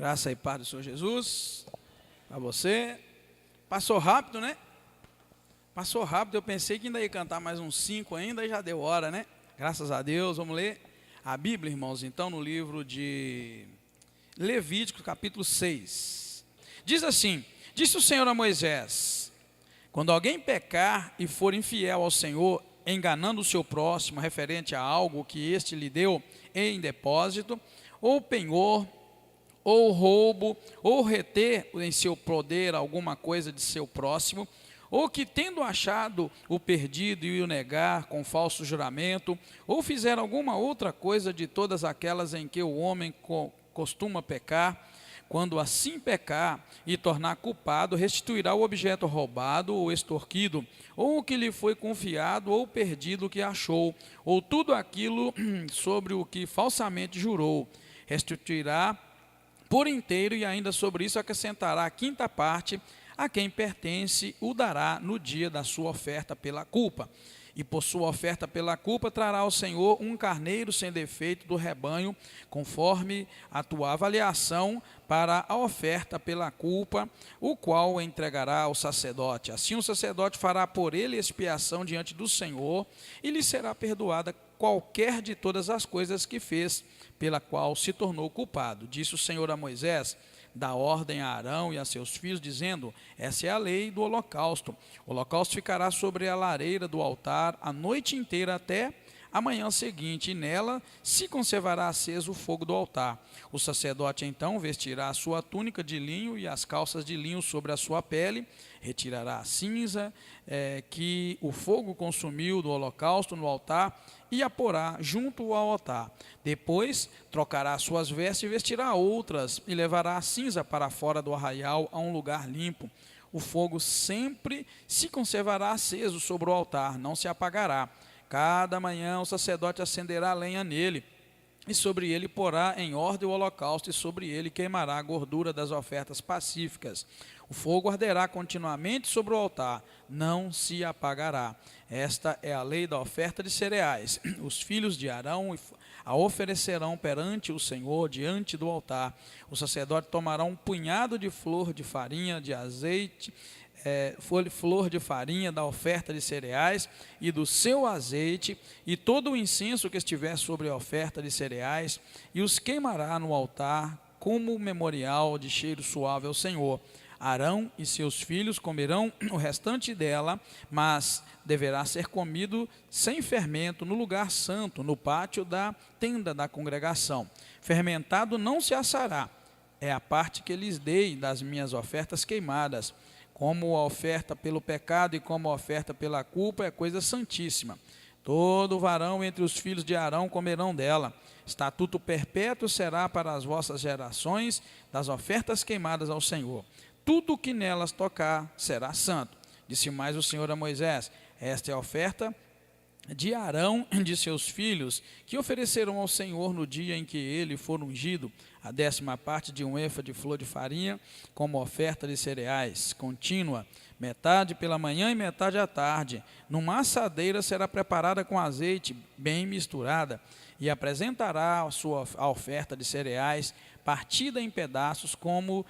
Graça e paz do Senhor Jesus, para você. Passou rápido, né? Passou rápido, eu pensei que ainda ia cantar mais uns 5 ainda, e já deu hora, né? Graças a Deus, vamos ler a Bíblia, irmãos, então, no livro de Levítico, capítulo 6. Diz assim: disse o Senhor a Moisés: quando alguém pecar e for infiel ao Senhor, enganando o seu próximo, referente a algo que este lhe deu em depósito, ou penhor, ou roubo, ou reter em seu poder alguma coisa de seu próximo, ou que tendo achado o perdido e o negar com falso juramento, ou fizer alguma outra coisa de todas aquelas em que o homem costuma pecar, quando assim pecar e tornar culpado, restituirá o objeto roubado ou extorquido, ou o que lhe foi confiado ou perdido que achou, ou tudo aquilo sobre o que falsamente jurou, restituirá por inteiro, e ainda sobre isso acrescentará a quinta parte, a quem pertence o dará no dia da sua oferta pela culpa. E por sua oferta pela culpa trará ao Senhor um carneiro sem defeito do rebanho, conforme a tua avaliação, para a oferta pela culpa, o qual entregará ao sacerdote. Assim o sacerdote fará por ele expiação diante do Senhor, e lhe será perdoada qualquer de todas as coisas que fez, pela qual se tornou culpado. Disse o Senhor a Moisés: dá ordem a Arão e a seus filhos, dizendo: essa é a lei do holocausto. O holocausto ficará sobre a lareira do altar a noite inteira até a manhã seguinte, e nela se conservará aceso o fogo do altar. O sacerdote então vestirá a sua túnica de linho e as calças de linho sobre a sua pele, retirará a cinza que o fogo consumiu do holocausto no altar, e a porá junto ao altar. Depois trocará suas vestes e vestirá outras, e levará a cinza para fora do arraial a um lugar limpo. O fogo sempre se conservará aceso sobre o altar, não se apagará. Cada manhã o sacerdote acenderá lenha nele, e sobre ele porá em ordem o holocausto, e sobre ele queimará a gordura das ofertas pacíficas. O fogo arderá continuamente sobre o altar, não se apagará. Esta é a lei da oferta de cereais. Os filhos de Arão a oferecerão perante o Senhor diante do altar. O sacerdote tomará um punhado de flor de farinha, de azeite, flor de farinha da oferta de cereais e do seu azeite, e todo o incenso que estiver sobre a oferta de cereais, e os queimará no altar como memorial de cheiro suave ao Senhor. Arão e seus filhos comerão o restante dela, mas deverá ser comido sem fermento no lugar santo, no pátio da tenda da congregação. Fermentado não se assará, é a parte que lhes dei das minhas ofertas queimadas. Como a oferta pelo pecado e como a oferta pela culpa, é coisa santíssima. Todo varão entre os filhos de Arão comerão dela. Estatuto perpétuo será para as vossas gerações das ofertas queimadas ao Senhor. Tudo que nelas tocar será santo. Disse mais o Senhor a Moisés: esta é a oferta de Arão e de seus filhos, que oferecerão ao Senhor no dia em que ele for ungido, a 10ª parte de um efa de flor de farinha, como oferta de cereais, contínua, metade pela manhã e metade à tarde. Numa assadeira será preparada com azeite bem misturada, e apresentará a oferta de cereais, partida em pedaços, como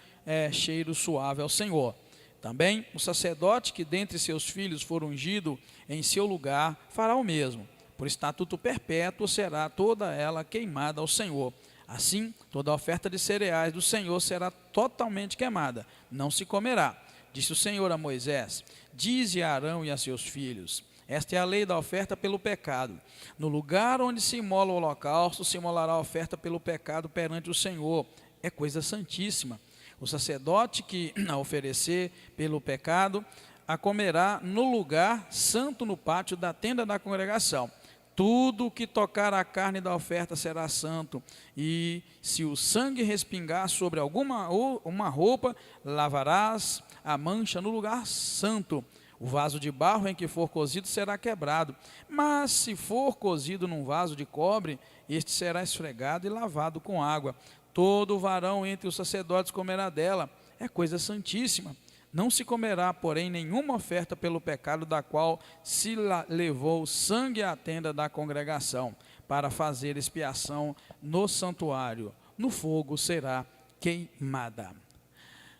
cheiro suave ao Senhor. Também o sacerdote que dentre seus filhos for ungido em seu lugar fará o mesmo. Por estatuto perpétuo será toda ela queimada ao Senhor. Assim, toda a oferta de cereais do Senhor será totalmente queimada, não se comerá. Disse o Senhor a Moisés: dize a Arão e a seus filhos: esta é a lei da oferta pelo pecado. No lugar onde se imola o holocausto, se imolará a oferta pelo pecado perante o Senhor. É coisa santíssima. O sacerdote que a oferecer pelo pecado, a comerá no lugar santo no pátio da tenda da congregação. Tudo o que tocar a carne da oferta será santo, e se o sangue respingar sobre uma roupa, lavarás a mancha no lugar santo. O vaso de barro em que for cozido será quebrado, mas se for cozido num vaso de cobre, este será esfregado e lavado com água. Todo varão entre os sacerdotes comerá dela, é coisa santíssima. Não se comerá, porém, nenhuma oferta pelo pecado da qual se levou sangue à tenda da congregação, para fazer expiação no santuário. No fogo será queimada.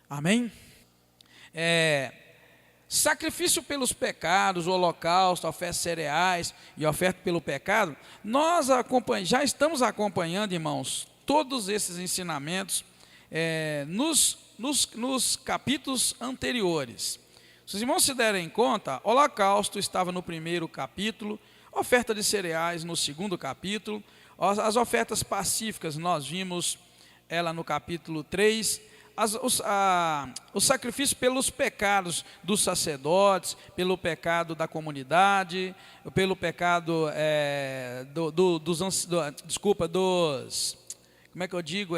Amém? Sacrifício pelos pecados, o holocausto, ofertas cereais e oferta pelo pecado, nós já estamos acompanhando, irmãos, todos esses ensinamentos nos capítulos anteriores. Se os irmãos se derem conta, holocausto estava no primeiro capítulo, oferta de cereais no segundo capítulo, as ofertas pacíficas nós vimos ela no capítulo 3, o sacrifício pelos pecados dos sacerdotes, pelo pecado da comunidade, pelo pecado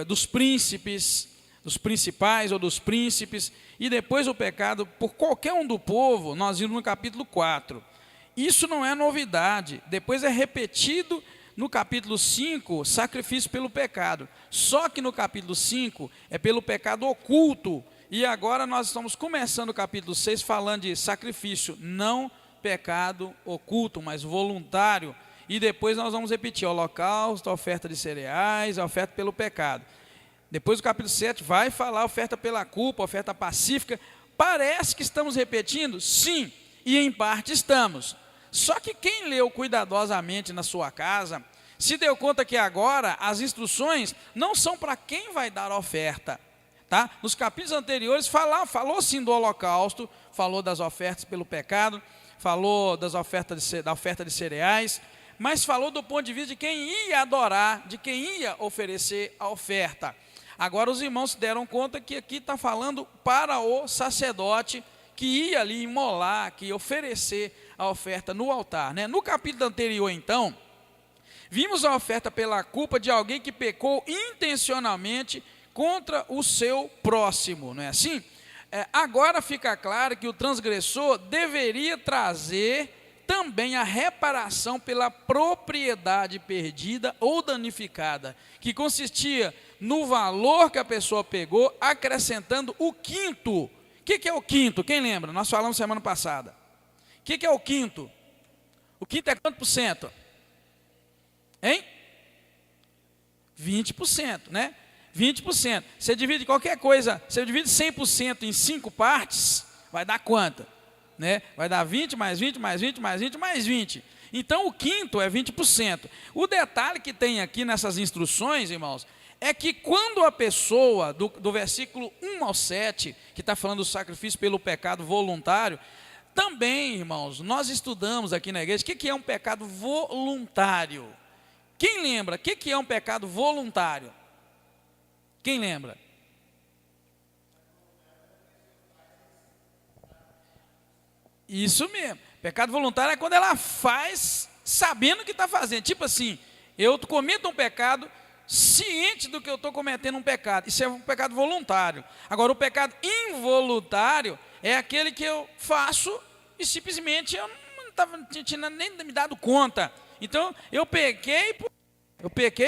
dos príncipes, dos principais ou dos príncipes, e depois o pecado por qualquer um do povo, nós vimos no capítulo 4. Isso não é novidade, depois é repetido no capítulo 5, sacrifício pelo pecado. Só que no capítulo 5 é pelo pecado oculto. E agora nós estamos começando o capítulo 6 falando de sacrifício, não pecado oculto, mas voluntário. E depois nós vamos repetir holocausto, oferta de cereais, oferta pelo pecado. Depois o capítulo 7 vai falar oferta pela culpa, oferta pacífica. Parece que estamos repetindo? Sim, e em parte estamos. Só que quem leu cuidadosamente na sua casa, se deu conta que agora as instruções não são para quem vai dar a oferta. Tá? Nos capítulos anteriores falou sim do holocausto, falou das ofertas pelo pecado, falou da oferta de cereais, mas falou do ponto de vista de quem ia adorar, de quem ia oferecer a oferta. Agora os irmãos se deram conta que aqui está falando para o sacerdote que ia ali imolar, que ia oferecer a oferta no altar, né? No capítulo anterior, então, vimos a oferta pela culpa de alguém que pecou intencionalmente contra o seu próximo, não é assim? Agora fica claro que o transgressor deveria trazer também a reparação pela propriedade perdida ou danificada, que consistia no valor que a pessoa pegou, acrescentando o quinto. O que é o quinto? Quem lembra? Nós falamos semana passada. O que é o quinto? O quinto é quanto por cento? Hein? 20%, né? 20%. Você divide qualquer coisa, você divide 100% em 5 partes, vai dar quanto? Né? Vai dar 20, mais 20, mais 20, mais 20, mais 20. Então o quinto é 20%. O detalhe que tem aqui nessas instruções, irmãos, é que quando a pessoa, do versículo 1 ao 7, que está falando do sacrifício pelo pecado voluntário, também, irmãos, nós estudamos aqui na igreja o que é um pecado voluntário. Quem lembra? O que é um pecado voluntário? Quem lembra? Isso mesmo. Pecado voluntário é quando ela faz sabendo que está fazendo. Tipo assim, eu cometo um pecado ciente do que eu estou cometendo um pecado. Isso é um pecado voluntário. Agora, o pecado involuntário é aquele que eu faço e simplesmente eu não tinha nem me dado conta. Então, eu pequei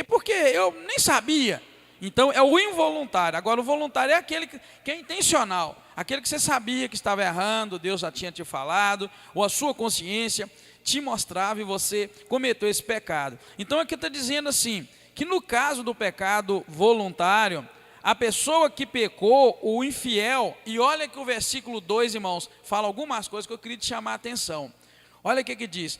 porque eu nem sabia. Então, é o involuntário. Agora, o voluntário é aquele que é intencional. Aquele que você sabia que estava errando, Deus já tinha te falado, ou a sua consciência te mostrava e você cometeu esse pecado. Então, aqui está dizendo assim, que no caso do pecado voluntário, a pessoa que pecou, o infiel, e olha que o versículo 2, irmãos, fala algumas coisas que eu queria te chamar a atenção. Olha o que diz,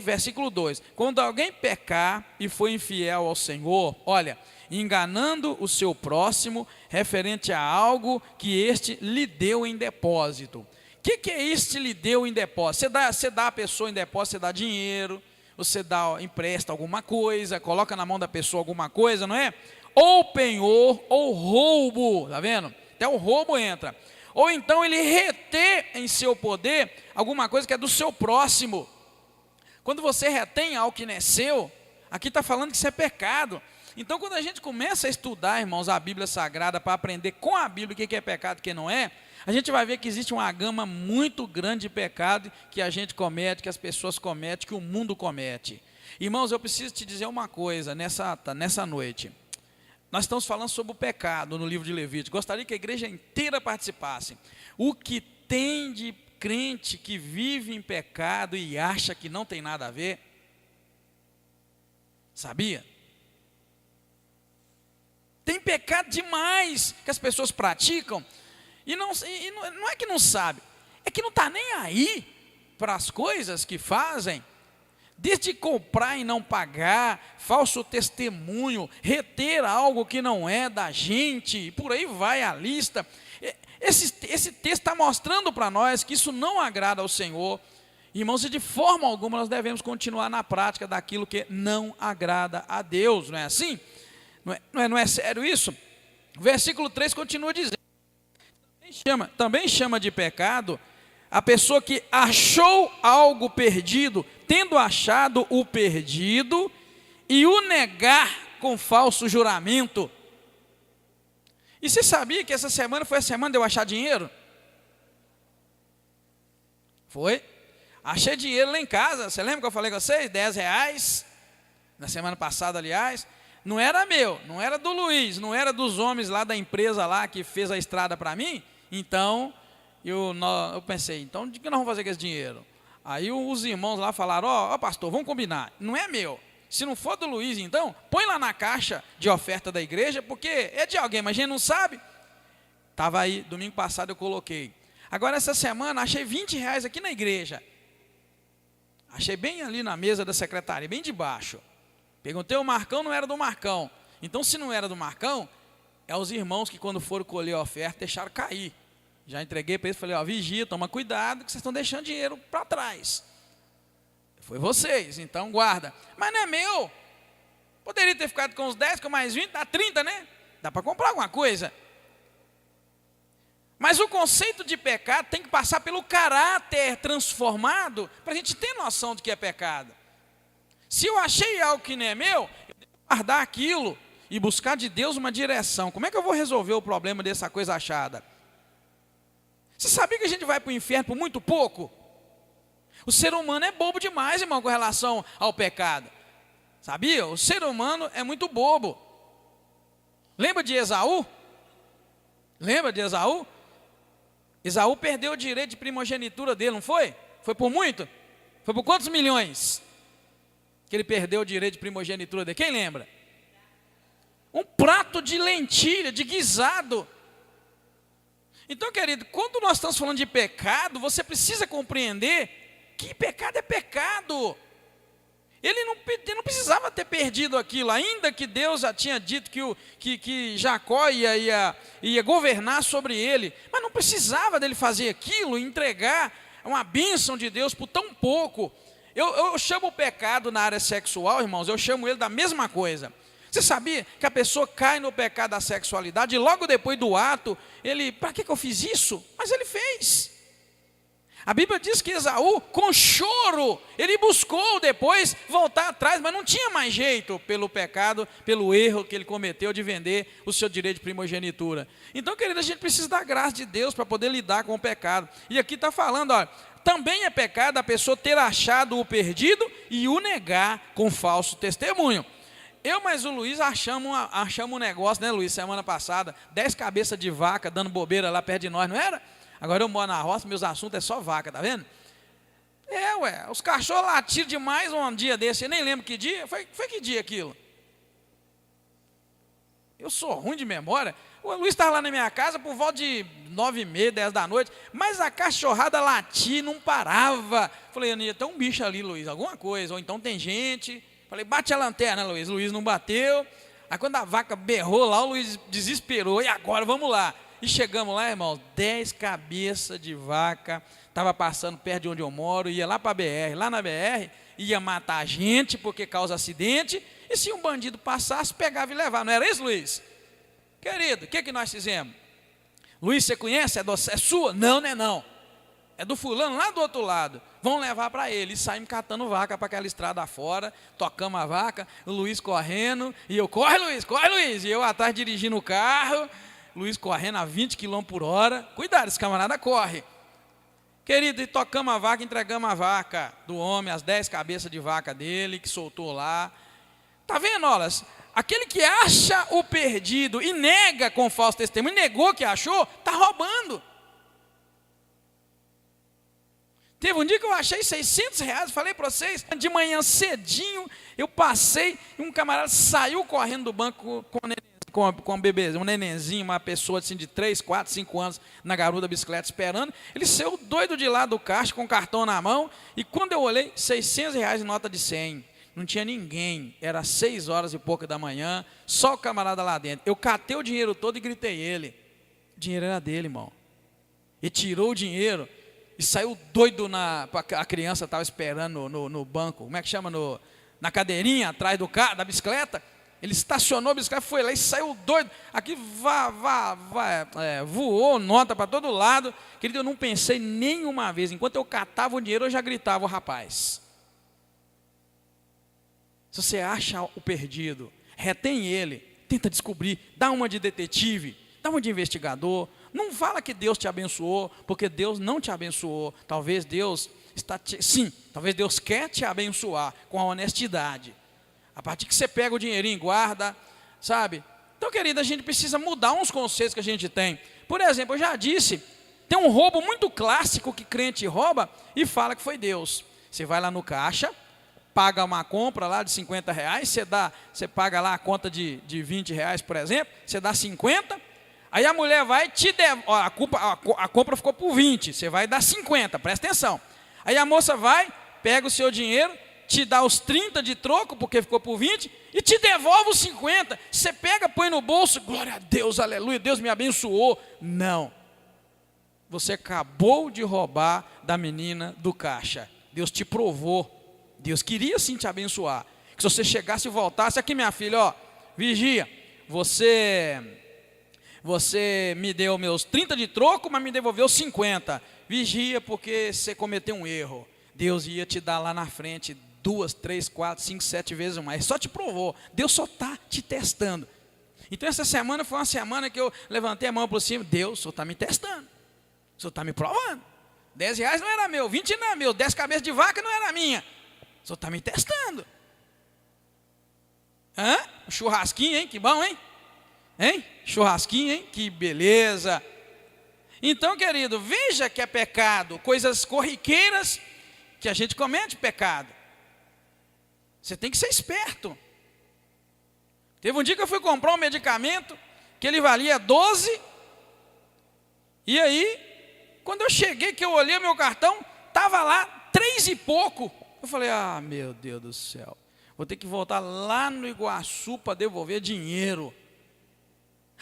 versículo 2, quando alguém pecar e foi infiel ao Senhor, olha, enganando o seu próximo, referente a algo que este lhe deu em depósito. O que é este lhe deu em depósito? Você dá a pessoa em depósito, você dá dinheiro, você empresta alguma coisa, coloca na mão da pessoa alguma coisa, não é? Ou penhor, ou roubo, tá vendo? Até o roubo entra. Ou então ele reter em seu poder alguma coisa que é do seu próximo. Quando você retém algo que não é seu, aqui está falando que isso é pecado. Então, quando a gente começa a estudar, irmãos, a Bíblia Sagrada, para aprender com a Bíblia o que é pecado e o que não é, a gente vai ver que existe uma gama muito grande de pecado que a gente comete, que as pessoas cometem, que o mundo comete. Irmãos, eu preciso te dizer uma coisa nessa noite. Nós estamos falando sobre o pecado no livro de Levítico. Gostaria que a igreja inteira participasse. O que tem de crente que vive em pecado e acha que não tem nada a ver? Sabia? Tem pecado demais que as pessoas praticam, e não é que não sabe, é que não está nem aí para as coisas que fazem, desde comprar e não pagar, falso testemunho, reter algo que não é da gente, por aí vai a lista. Esse texto está mostrando para nós que isso não agrada ao Senhor. Irmãos, e de forma alguma nós devemos continuar na prática daquilo que não agrada a Deus, não é assim? Não é sério isso? O versículo 3 continua dizendo, também chama de pecado a pessoa que achou algo perdido, tendo achado o perdido, e o negar com falso juramento. E você sabia que essa semana foi a semana de eu achar dinheiro? Foi. Achei dinheiro lá em casa. Você lembra que eu falei com vocês? R$10, na semana passada, aliás. Não era meu, não era do Luiz, não era dos homens lá da empresa lá que fez a estrada para mim. Então, eu pensei, então o que nós vamos fazer com esse dinheiro? Aí os irmãos lá falaram, ó pastor, vamos combinar, não é meu. Se não for do Luiz, então, põe lá na caixa de oferta da igreja, porque é de alguém, mas a gente não sabe. Estava aí, domingo passado eu coloquei. Agora essa semana achei R$20 aqui na igreja. Achei bem ali na mesa da secretaria, bem debaixo. Perguntei o Marcão, não era do Marcão. Então se não era do Marcão, é os irmãos que quando foram colher a oferta deixaram cair. Já entreguei para eles, falei, vigia, toma cuidado que vocês estão deixando dinheiro para trás. Foi vocês, então guarda. Mas não é meu. Poderia ter ficado com os 10, com mais 20, dá 30, né? Dá para comprar alguma coisa. Mas o conceito de pecado tem que passar pelo caráter transformado para a gente ter noção do que é pecado. Se eu achei algo que não é meu, eu devo guardar aquilo e buscar de Deus uma direção. Como é que eu vou resolver o problema dessa coisa achada? Você sabia que a gente vai para o inferno por muito pouco? O ser humano é bobo demais, irmão, com relação ao pecado. Sabia? O ser humano é muito bobo. Lembra de Esaú? Lembra de Esaú? Esaú perdeu o direito de primogenitura dele, não foi? Foi por muito? Foi por quantos milhões que ele perdeu o direito de primogenitura dele? Quem lembra? Um prato de lentilha, de guisado. Então, querido, quando nós estamos falando de pecado, você precisa compreender que pecado é pecado. Ele não precisava ter perdido aquilo, ainda que Deus já tinha dito que Jacó ia governar sobre ele, mas não precisava dele fazer aquilo, entregar uma bênção de Deus por tão pouco. Eu chamo o pecado na área sexual, irmãos, eu chamo ele da mesma coisa. Você sabia que a pessoa cai no pecado da sexualidade e logo depois do ato, para que eu fiz isso? Mas ele fez. A Bíblia diz que Esaú, com choro, ele buscou depois voltar atrás, mas não tinha mais jeito pelo pecado, pelo erro que ele cometeu de vender o seu direito de primogenitura. Então, querido, a gente precisa da graça de Deus para poder lidar com o pecado. E aqui está falando, olha, também é pecado a pessoa ter achado o perdido e o negar com falso testemunho. Eu mais o Luiz achamos um negócio, né, Luiz, semana passada, 10 cabeças de vaca dando bobeira lá perto de nós, não era? Agora eu moro na roça, meus assuntos é só vaca, tá vendo? Os cachorros latiram demais um dia desse, eu nem lembro que dia, foi que dia aquilo? Eu sou ruim de memória. O Luiz estava lá na minha casa por volta de 9h30, 10 da noite, mas a cachorrada latia não parava. Falei, tem um bicho ali, Luiz, alguma coisa, ou então tem gente. Falei, bate a lanterna, Luiz. Luiz não bateu. Aí quando a vaca berrou lá, o Luiz desesperou. E agora, vamos lá. E chegamos lá, irmãos, 10 cabeças de vaca. Estava passando perto de onde eu moro, ia lá para a BR. Lá na BR, ia matar a gente porque causa acidente. E se um bandido passasse, pegava e levava. Não era isso, Luiz? Querido, o que nós fizemos? Luiz, você conhece? É sua? Não, não é não. É do fulano lá do outro lado. Vão levar para ele. E saímos catando vaca para aquela estrada afora. Tocamos a vaca, o Luiz correndo. E eu, corre Luiz. E eu atrás dirigindo o carro. Luiz correndo a 20 km/h. Cuidado, esse camarada corre. Querido, e tocamos a vaca, entregamos a vaca do homem, as 10 cabeças de vaca dele, que soltou lá. Está vendo, Olas? Aquele que acha o perdido e nega com falso testemunho, negou que achou, está roubando. Teve um dia que eu achei R$600, falei para vocês, de manhã cedinho, eu passei, e um camarada saiu correndo do banco com com um bebezinho, um nenenzinho, uma pessoa assim de 3, 4, 5 anos na garupa da bicicleta esperando. Ele saiu doido de lá do caixa com o cartão na mão. E quando eu olhei, R$ 600 em nota de 100. Não tinha ninguém. Era 6 horas e pouca da manhã, só o camarada lá dentro. Eu catei o dinheiro todo e gritei ele. O dinheiro era dele, irmão. E tirou o dinheiro e saiu doido. A criança estava esperando no banco, como é que chama? Na cadeirinha atrás da bicicleta. Ele estacionou a bicicleta, foi lá e saiu doido. Aqui voou nota para todo lado. Querido, eu não pensei nenhuma vez. Enquanto eu catava o dinheiro, eu já gritava: o rapaz, se você acha o perdido, retém ele, tenta descobrir, dá uma de detetive, dá uma de investigador. Não fala que Deus te abençoou, porque Deus não te abençoou. Talvez Deus talvez Deus quer te abençoar com a honestidade. A partir que você pega o dinheirinho, guarda, sabe? Então, querida, a gente precisa mudar uns conceitos que a gente tem. Por exemplo, eu já disse, tem um roubo muito clássico que crente rouba e fala que foi Deus. Você vai lá no caixa, paga uma compra lá de R$ 50, você paga lá a conta de R$ 20, por exemplo, você dá 50, aí a mulher vai te a compra ficou por 20, você vai dar 50, presta atenção. Aí a moça vai, pega o seu dinheiro, te dá os 30 de troco, porque ficou por 20, e te devolve os 50. Você pega, põe no bolso, glória a Deus, aleluia, Deus me abençoou. Não. Você acabou de roubar da menina do caixa. Deus te provou. Deus queria sim te abençoar. Que se você chegasse e voltasse, aqui minha filha, ó, vigia, você me deu meus 30 de troco, mas me devolveu 50. Vigia, porque você cometeu um erro. Deus ia te dar lá na frente 2, 3, 4, 5, 7 vezes mais. Só te provou. Deus só está te testando. Então essa semana foi uma semana que eu levantei a mão para cima. Deus, o Senhor está me testando. O Senhor está me provando. R$ 10 não era meu, 20 não era meu, 10 cabeças de vaca não era minha. O Senhor está me testando. Um churrasquinho, hein? Que bom, hein? Churrasquinho, hein? Que beleza. Então, querido, veja que é pecado, coisas corriqueiras que a gente comete pecado. Você tem que ser esperto. Teve um dia que eu fui comprar um medicamento que ele valia 12. E aí, quando eu cheguei, que eu olhei o meu cartão, estava lá 3 e pouco. Eu falei: ah, meu Deus do céu, vou ter que voltar lá no Iguaçu para devolver dinheiro.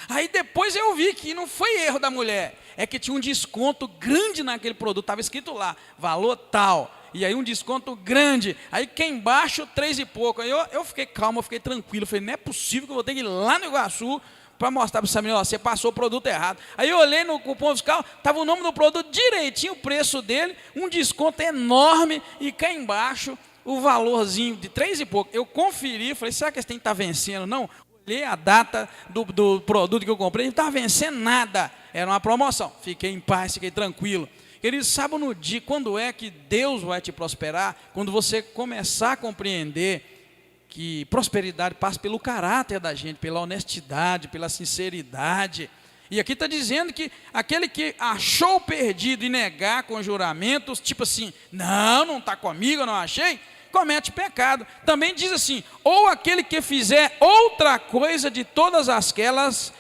Aí depois eu vi que não foi erro da mulher, é que tinha um desconto grande naquele produto, estava escrito lá, valor tal, e aí um desconto grande, aí que embaixo 3 e pouco, aí eu fiquei calmo, eu fiquei tranquilo, falei: não é possível que eu vou ter que ir lá no Iguaçu para mostrar para essa menina: ó, você passou o produto errado. Aí eu olhei no cupom fiscal, estava o nome do produto direitinho, o preço dele, um desconto enorme, e cá embaixo o valorzinho de 3 e pouco. Eu conferi, falei: será que esse tem que estar vencendo? Não. Olhei a data do produto que eu comprei, não estava vencendo nada, era uma promoção. Fiquei em paz, fiquei tranquilo. Queridos, sabe no dia, quando é que Deus vai te prosperar? Quando você começar a compreender que prosperidade passa pelo caráter da gente, pela honestidade, pela sinceridade. E aqui está dizendo que aquele que achou perdido e negar com juramentos, tipo assim: não está comigo, eu não achei, comete pecado. Também diz assim: ou aquele que fizer outra coisa de todas aquelas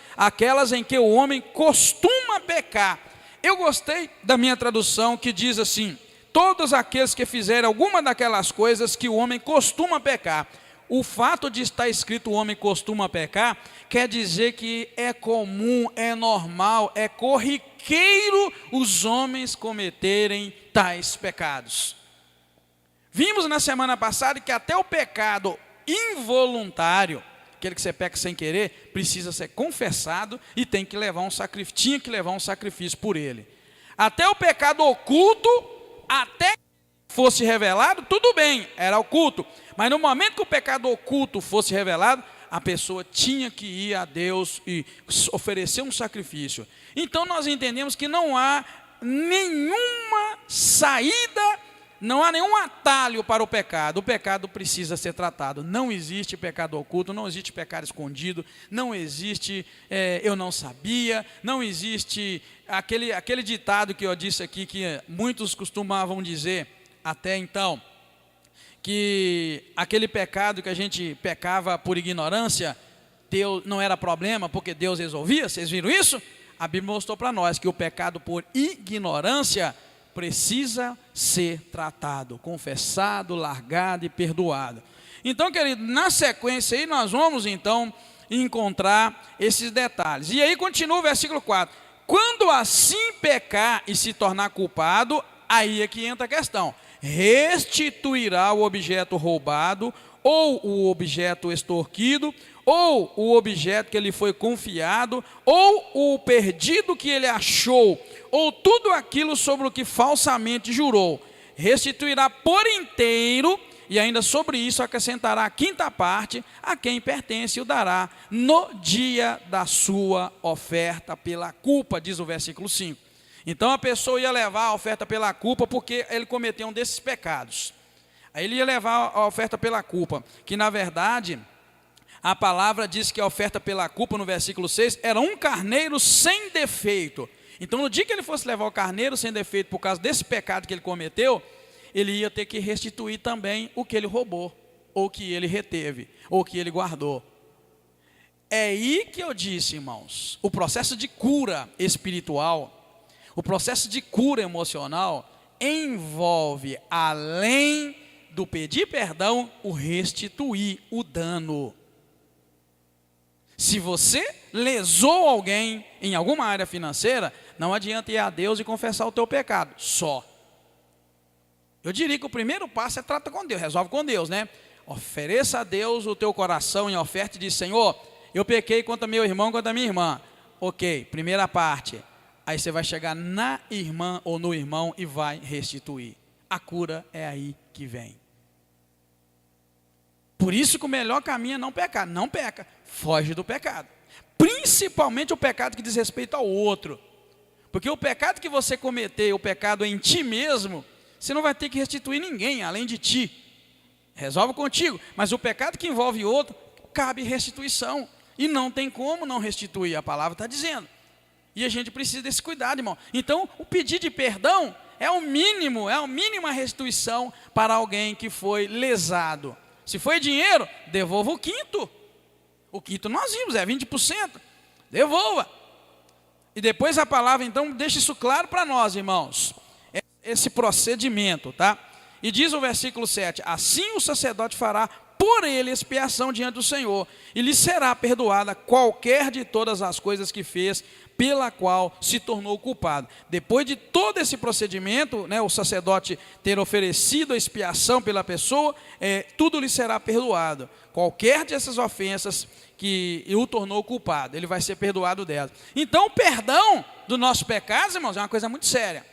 em que o homem costuma pecar. Eu gostei da minha tradução, que diz assim: todos aqueles que fizerem alguma daquelas coisas que o homem costuma pecar. O fato de estar escrito o homem costuma pecar, quer dizer que é comum, é normal, é corriqueiro os homens cometerem tais pecados. Vimos na semana passada que até o pecado involuntário, aquele que você peca sem querer, precisa ser confessado e tem que levar tinha que levar um sacrifício por ele. Até o pecado oculto, até que fosse revelado, tudo bem, era oculto. Mas no momento que o pecado oculto fosse revelado, a pessoa tinha que ir a Deus e oferecer um sacrifício. Então nós entendemos que não há nenhuma saída, não há nenhum atalho para o pecado. O pecado precisa ser tratado. Não existe pecado oculto, não existe pecado escondido, não existe eu não sabia, não existe aquele ditado que eu disse aqui, que muitos costumavam dizer até então, que aquele pecado que a gente pecava por ignorância, Deus não era problema porque Deus resolvia. Vocês viram isso? A Bíblia mostrou para nós que o pecado por ignorância precisa ser tratado, confessado, largado e perdoado. Então, querido, na sequência aí nós vamos então encontrar esses detalhes. E aí continua o versículo 4. Quando assim pecar e se tornar culpado, aí é que entra a questão. Restituirá o objeto roubado, ou o objeto extorquido, ou o objeto que lhe foi confiado, ou o perdido que ele achou, ou tudo aquilo sobre o que falsamente jurou. Restituirá por inteiro, e ainda sobre isso acrescentará a quinta parte, a quem pertence e o dará no dia da sua oferta pela culpa, diz o versículo 5. Então a pessoa ia levar a oferta pela culpa porque ele cometeu um desses pecados. Aí ele ia levar a oferta pela culpa, que na verdade a palavra diz que a oferta pela culpa no versículo 6 era um carneiro sem defeito. Então no dia que ele fosse levar o carneiro sem defeito por causa desse pecado que ele cometeu, ele ia ter que restituir também o que ele roubou, ou que ele reteve, ou que ele guardou. É aí que eu disse, irmãos, o processo de cura espiritual, o processo de cura emocional, envolve, além do pedir perdão, o restituir o dano. Se você lesou alguém em alguma área financeira, não adianta ir a Deus e confessar o teu pecado, só. Eu diria que o primeiro passo é trata com Deus, resolve com Deus, né? Ofereça a Deus o teu coração em oferta e diz, Senhor, eu pequei contra meu irmão, contra minha irmã. Ok, primeira parte. Aí você vai chegar na irmã ou no irmão e vai restituir. A cura é aí que vem. Por isso que o melhor caminho é não pecar. Não peca, foge do pecado. Principalmente o pecado que diz respeito ao outro. Porque o pecado que você cometeu, o pecado em ti mesmo, você não vai ter que restituir ninguém além de ti. Resolve contigo. Mas o pecado que envolve outro, cabe restituição. E não tem como não restituir, a palavra está dizendo. E a gente precisa desse cuidado, irmão. Então, o pedido de perdão é a mínima restituição para alguém que foi lesado. Se foi dinheiro, devolva o quinto. O quinto nós vimos, é 20%. Devolva. E depois a palavra, então, deixa isso claro para nós, irmãos. Esse procedimento, tá? E diz o versículo 7, assim o sacerdote fará por ele expiação diante do Senhor, e lhe será perdoada qualquer de todas as coisas que fez, pela qual se tornou culpado. Depois de todo esse procedimento, né, o sacerdote ter oferecido a expiação pela pessoa, tudo lhe será perdoado. Qualquer dessas ofensas que o tornou culpado, ele vai ser perdoado delas. Então o perdão dos nossos pecados, irmãos, é uma coisa muito séria.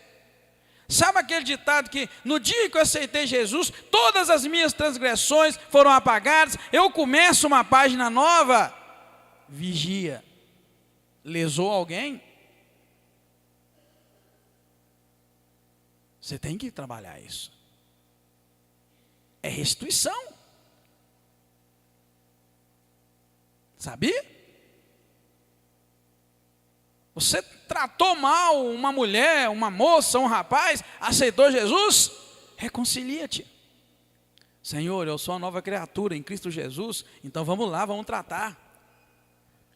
Sabe aquele ditado que no dia que eu aceitei Jesus, todas as minhas transgressões foram apagadas, eu começo uma página nova? Vigia. Lesou alguém? Você tem que trabalhar isso. É restituição. Sabia? Você tratou mal uma mulher, uma moça, um rapaz, aceitou Jesus? Reconcilia-te. Senhor, eu sou uma nova criatura em Cristo Jesus, então vamos lá, vamos tratar.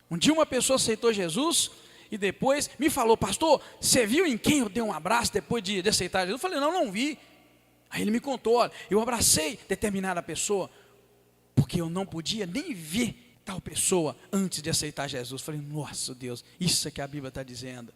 Um dia uma pessoa aceitou Jesus e depois me falou, pastor, você viu em quem eu dei um abraço depois de aceitar Jesus? Eu falei, não vi. Aí ele me contou, olha, eu abracei determinada pessoa, porque eu não podia nem ver tal pessoa antes de aceitar Jesus. Falei, nossa Deus, isso é que a Bíblia está dizendo.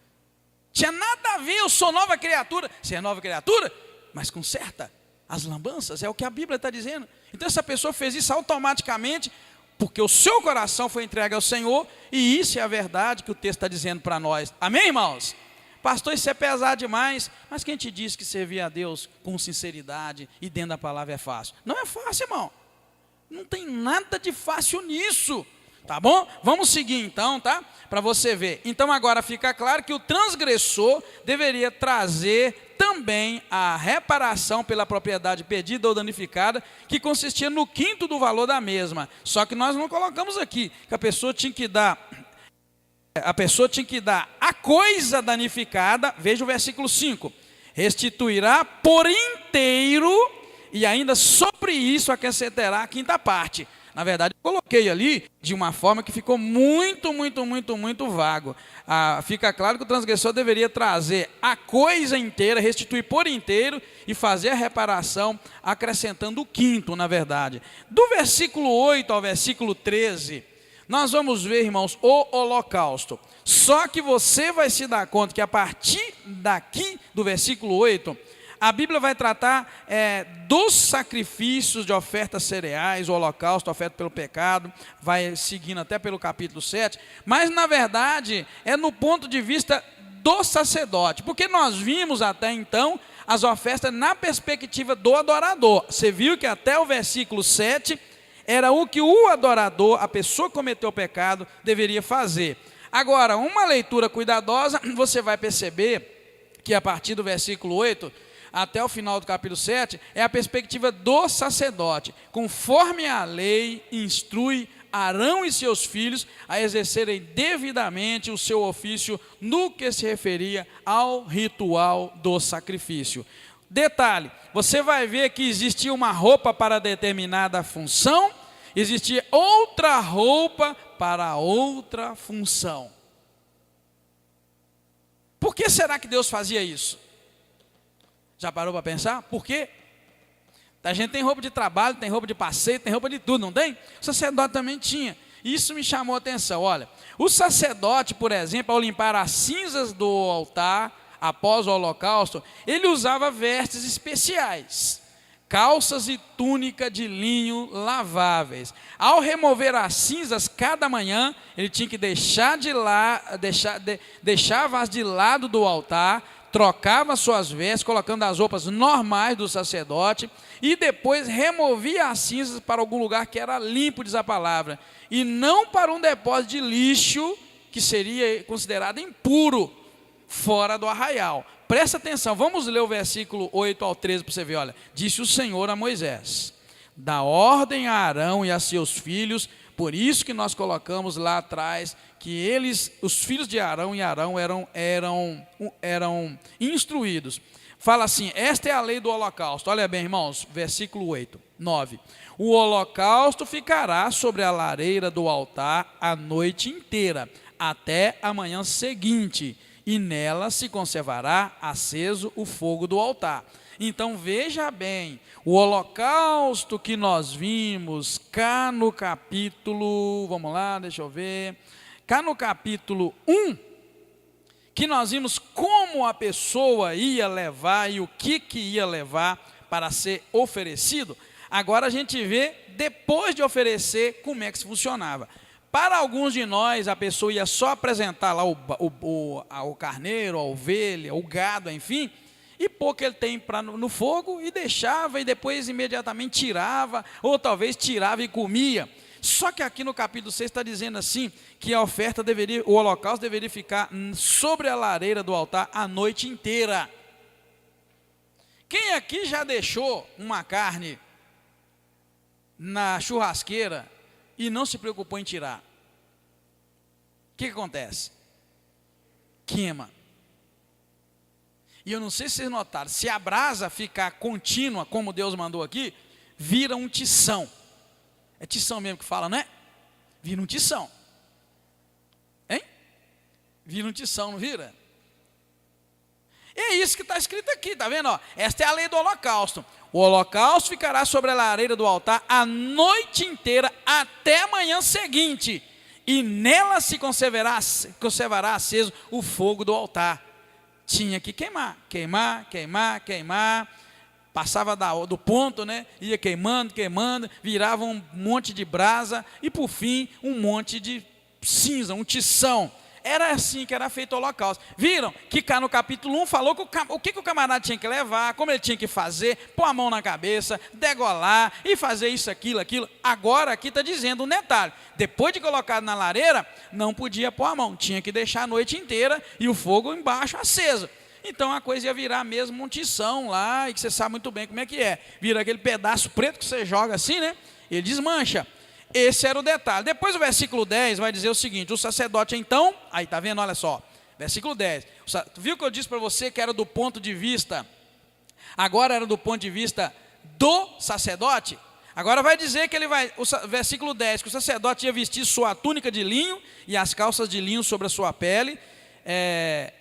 Tinha nada a ver, eu sou nova criatura. Você é nova criatura, mas conserta as lambanças, é o que a Bíblia está dizendo. Então essa pessoa fez isso automaticamente, porque o seu coração foi entregue ao Senhor, e isso é a verdade que o texto está dizendo para nós. Amém, irmãos? Pastor, isso é pesado demais, mas quem te disse que servir a Deus com sinceridade e dentro da palavra é fácil? Não é fácil, irmão. Não tem nada de fácil nisso, tá bom? Vamos seguir então, tá? Para você ver. Então agora fica claro que o transgressor deveria trazer também a reparação pela propriedade perdida ou danificada, que consistia no quinto do valor da mesma. Só que nós não colocamos aqui, que a pessoa tinha que dar a coisa danificada, veja o versículo 5, restituirá por inteiro, e ainda sobre isso acrescentará a quinta parte. Na verdade, eu coloquei ali de uma forma que ficou muito vago. Fica claro que o transgressor deveria trazer a coisa inteira, restituir por inteiro e fazer a reparação, acrescentando o quinto, na verdade. Do versículo 8 ao versículo 13, nós vamos ver, irmãos, o holocausto. Só que você vai se dar conta que a partir daqui, do versículo 8, a Bíblia vai tratar dos sacrifícios de ofertas cereais, o holocausto, oferta pelo pecado, vai seguindo até pelo capítulo 7, mas na verdade é no ponto de vista do sacerdote, porque nós vimos até então as ofertas na perspectiva do adorador. Você viu que até o versículo 7 era o que o adorador, a pessoa que cometeu o pecado, deveria fazer. Agora, uma leitura cuidadosa, você vai perceber que a partir do versículo 8 até o final do capítulo 7, é a perspectiva do sacerdote, conforme a lei instrui Arão e seus filhos a exercerem devidamente o seu ofício no que se referia ao ritual do sacrifício. Detalhe, você vai ver que existia uma roupa para determinada função, existia outra roupa para outra função. Por que será que Deus fazia isso? Já parou para pensar? Por quê? A gente tem roupa de trabalho, tem roupa de passeio, tem roupa de tudo, não tem? O sacerdote também tinha. Isso me chamou a atenção. Olha, o sacerdote, por exemplo, ao limpar as cinzas do altar, após o holocausto, ele usava vestes especiais, calças e túnica de linho laváveis. Ao remover as cinzas cada manhã, ele tinha que deixava-as de lado do altar, trocava suas vestes, colocando as roupas normais do sacerdote, e depois removia as cinzas para algum lugar que era limpo, diz a palavra, e não para um depósito de lixo, que seria considerado impuro, fora do arraial. Presta atenção, vamos ler o versículo 8 ao 13 para você ver, olha. Disse o Senhor a Moisés: dá ordem a Arão e a seus filhos, por isso que nós colocamos lá atrás, que eles, os filhos de Arão e Arão eram instruídos. Fala assim, esta é a lei do holocausto. Olha bem, irmãos, versículo 8, 9. O holocausto ficará sobre a lareira do altar a noite inteira, até a manhã seguinte, e nela se conservará aceso o fogo do altar. Então veja bem, o holocausto que nós vimos cá no capítulo, vamos lá, deixa eu ver, cá no capítulo 1, que nós vimos como a pessoa ia levar e o que ia levar para ser oferecido. Agora a gente vê, depois de oferecer, como é que funcionava. Para alguns de nós, a pessoa ia só apresentar lá o carneiro, a ovelha, o gado, enfim, e pôr que ele tem no fogo e deixava, e depois imediatamente tirava, ou talvez tirava e comia. Só que aqui no capítulo 6 está dizendo assim, que a oferta o holocausto deveria ficar sobre a lareira do altar a noite inteira. Quem aqui já deixou uma carne na churrasqueira e não se preocupou em tirar? O que acontece? Queima. E eu não sei se vocês notaram, se a brasa ficar contínua, como Deus mandou aqui, vira um tição. É tição mesmo que fala, não é? Vira um tição. Hein? Vira um tição, não vira? E é isso que está escrito aqui, está vendo? Ó, esta é a lei do holocausto. O holocausto ficará sobre a lareira do altar a noite inteira até a manhã seguinte, e nela se conservará aceso o fogo do altar. Tinha que queimar, passava do ponto, né? Ia queimando, virava um monte de brasa e por fim um monte de cinza, um tição. Era assim que era feito o holocausto. Viram que cá no capítulo 1 falou que o que o camarada tinha que levar, como ele tinha que fazer, pôr a mão na cabeça, degolar e fazer isso, aquilo. Agora aqui está dizendo um detalhe: depois de colocado na lareira, não podia pôr a mão, tinha que deixar a noite inteira e o fogo embaixo aceso. Então a coisa ia virar mesmo um tição lá, e que você sabe muito bem como é que é. Vira aquele pedaço preto que você joga assim, né? Ele desmancha. Esse era o detalhe. Depois o versículo 10 vai dizer o seguinte: o sacerdote então, aí está vendo, olha só, versículo 10, viu que eu disse para você que era do ponto de vista, agora era do ponto de vista do sacerdote? Agora vai dizer que ele vai, versículo 10, que o sacerdote ia vestir sua túnica de linho e as calças de linho sobre a sua pele.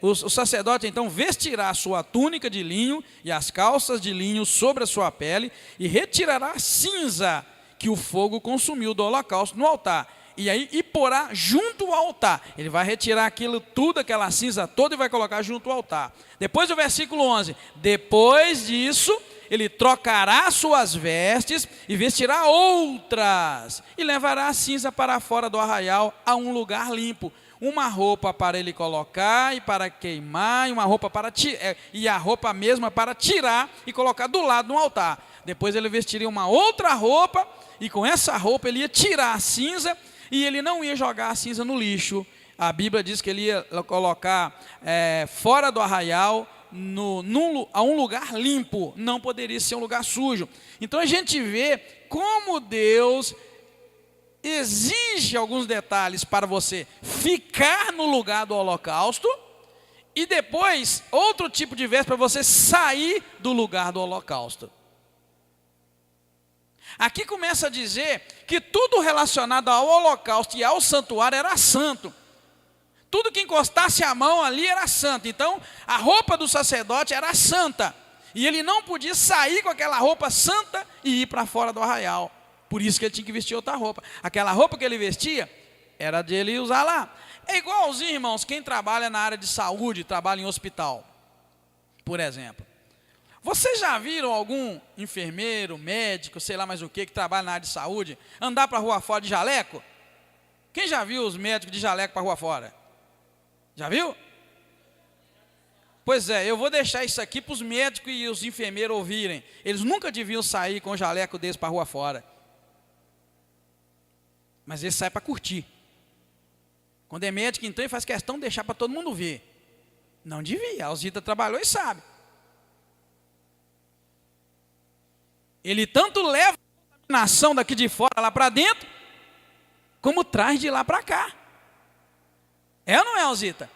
O sacerdote então vestirá a sua túnica de linho e as calças de linho sobre a sua pele e retirará a cinza que o fogo consumiu do holocausto no altar. E porá junto ao altar. Ele vai retirar aquilo tudo, aquela cinza toda e vai colocar junto ao altar. Depois do versículo 11, depois disso, ele trocará suas vestes e vestirá outras, e levará a cinza para fora do arraial a um lugar limpo. Uma roupa para ele colocar e para queimar, e a roupa mesma para tirar e colocar do lado do altar. Depois ele vestiria uma outra roupa, e com essa roupa ele ia tirar a cinza, e ele não ia jogar a cinza no lixo. A Bíblia diz que ele ia colocar fora do arraial, a um lugar limpo, não poderia ser um lugar sujo. Então a gente vê como Deus exige alguns detalhes para você ficar no lugar do holocausto, e depois outro tipo de veste para você sair do lugar do holocausto. Aqui começa a dizer que tudo relacionado ao holocausto e ao santuário era santo. Tudo que encostasse a mão ali era santo. Então, a roupa do sacerdote era santa. E ele não podia sair com aquela roupa santa e ir para fora do arraial. Por isso que ele tinha que vestir outra roupa. Aquela roupa que ele vestia era de ele usar lá. É igualzinho, irmãos, quem trabalha na área de saúde, trabalha em hospital, por exemplo. Vocês já viram algum enfermeiro, médico, sei lá mais o que trabalha na área de saúde, andar para a rua fora de jaleco? Quem já viu os médicos de jaleco para a rua fora? Já viu? Pois é, eu vou deixar isso aqui para os médicos e os enfermeiros ouvirem. Eles nunca deviam sair com um jaleco desse para a rua fora. Mas eles saem para curtir. Quando é médico, então, ele faz questão de deixar para todo mundo ver. Não devia, a Alzita trabalhou e sabe. Ele tanto leva a contaminação daqui de fora lá para dentro, como traz de lá para cá. É ou não é, Alzita?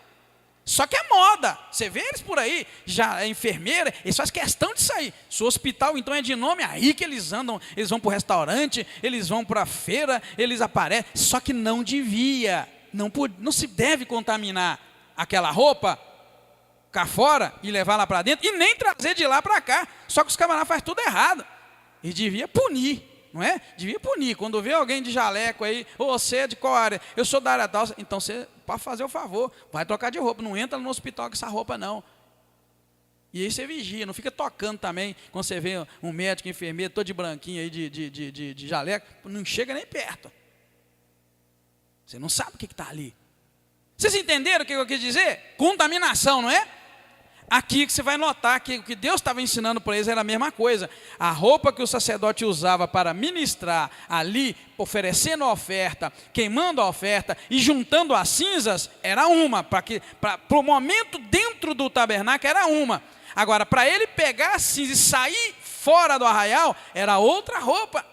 Só que é moda. Você vê eles por aí, já é enfermeira, eles fazem questão de sair. Se o hospital então é de nome, aí que eles andam, eles vão para o restaurante, eles vão para a feira, eles aparecem. Só que não devia, não se deve contaminar aquela roupa cá fora e levar lá para dentro, e nem trazer de lá para cá. Só que os camaradas fazem tudo errado. E devia punir, não é? Devia punir. Quando vê alguém de jaleco aí, você é de qual área? Eu sou da área tal. Então você pode fazer o favor, vai trocar de roupa. Não entra no hospital com essa roupa, não. E aí você vigia, não fica tocando também. Quando você vê um médico, enfermeiro, todo de branquinho aí, de jaleco, não chega nem perto. Você não sabe o que está ali. Vocês entenderam o que eu quis dizer? Contaminação, não é? Aqui que você vai notar que o que Deus estava ensinando para eles era a mesma coisa. A roupa que o sacerdote usava para ministrar ali, oferecendo a oferta, queimando a oferta e juntando as cinzas, era uma. Para o momento dentro do tabernáculo era uma. Agora, para ele pegar a cinza e sair fora do arraial, era outra roupa.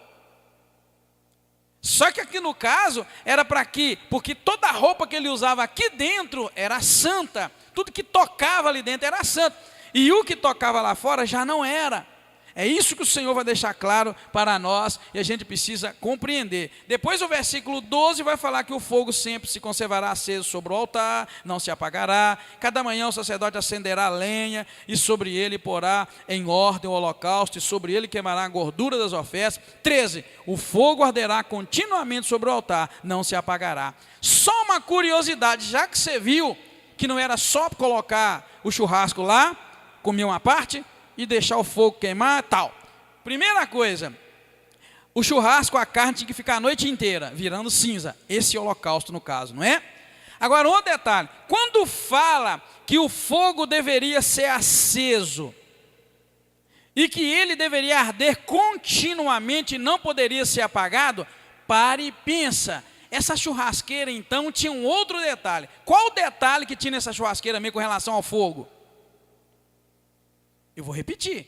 Só que aqui no caso, era para quê? Porque toda a roupa que ele usava aqui dentro era santa. Tudo que tocava ali dentro era santo. E o que tocava lá fora já não era. É isso que o Senhor vai deixar claro para nós e a gente precisa compreender. Depois o versículo 12 vai falar que o fogo sempre se conservará aceso sobre o altar, não se apagará. Cada manhã o sacerdote acenderá a lenha e sobre ele porá em ordem o holocausto e sobre ele queimará a gordura das ofertas. 13. O fogo arderá continuamente sobre o altar, não se apagará. Só uma curiosidade, já que você viu que não era só colocar o churrasco lá, comer uma parte e deixar o fogo queimar, tal. Primeira coisa, o churrasco, a carne tinha que ficar a noite inteira, virando cinza. Esse é o holocausto no caso, não é? Agora, outro detalhe, quando fala que o fogo deveria ser aceso, e que ele deveria arder continuamente e não poderia ser apagado, pare e pensa. Essa churrasqueira, então, tinha um outro detalhe. Qual o detalhe que tinha nessa churrasqueira mesmo com relação ao fogo? Eu vou repetir.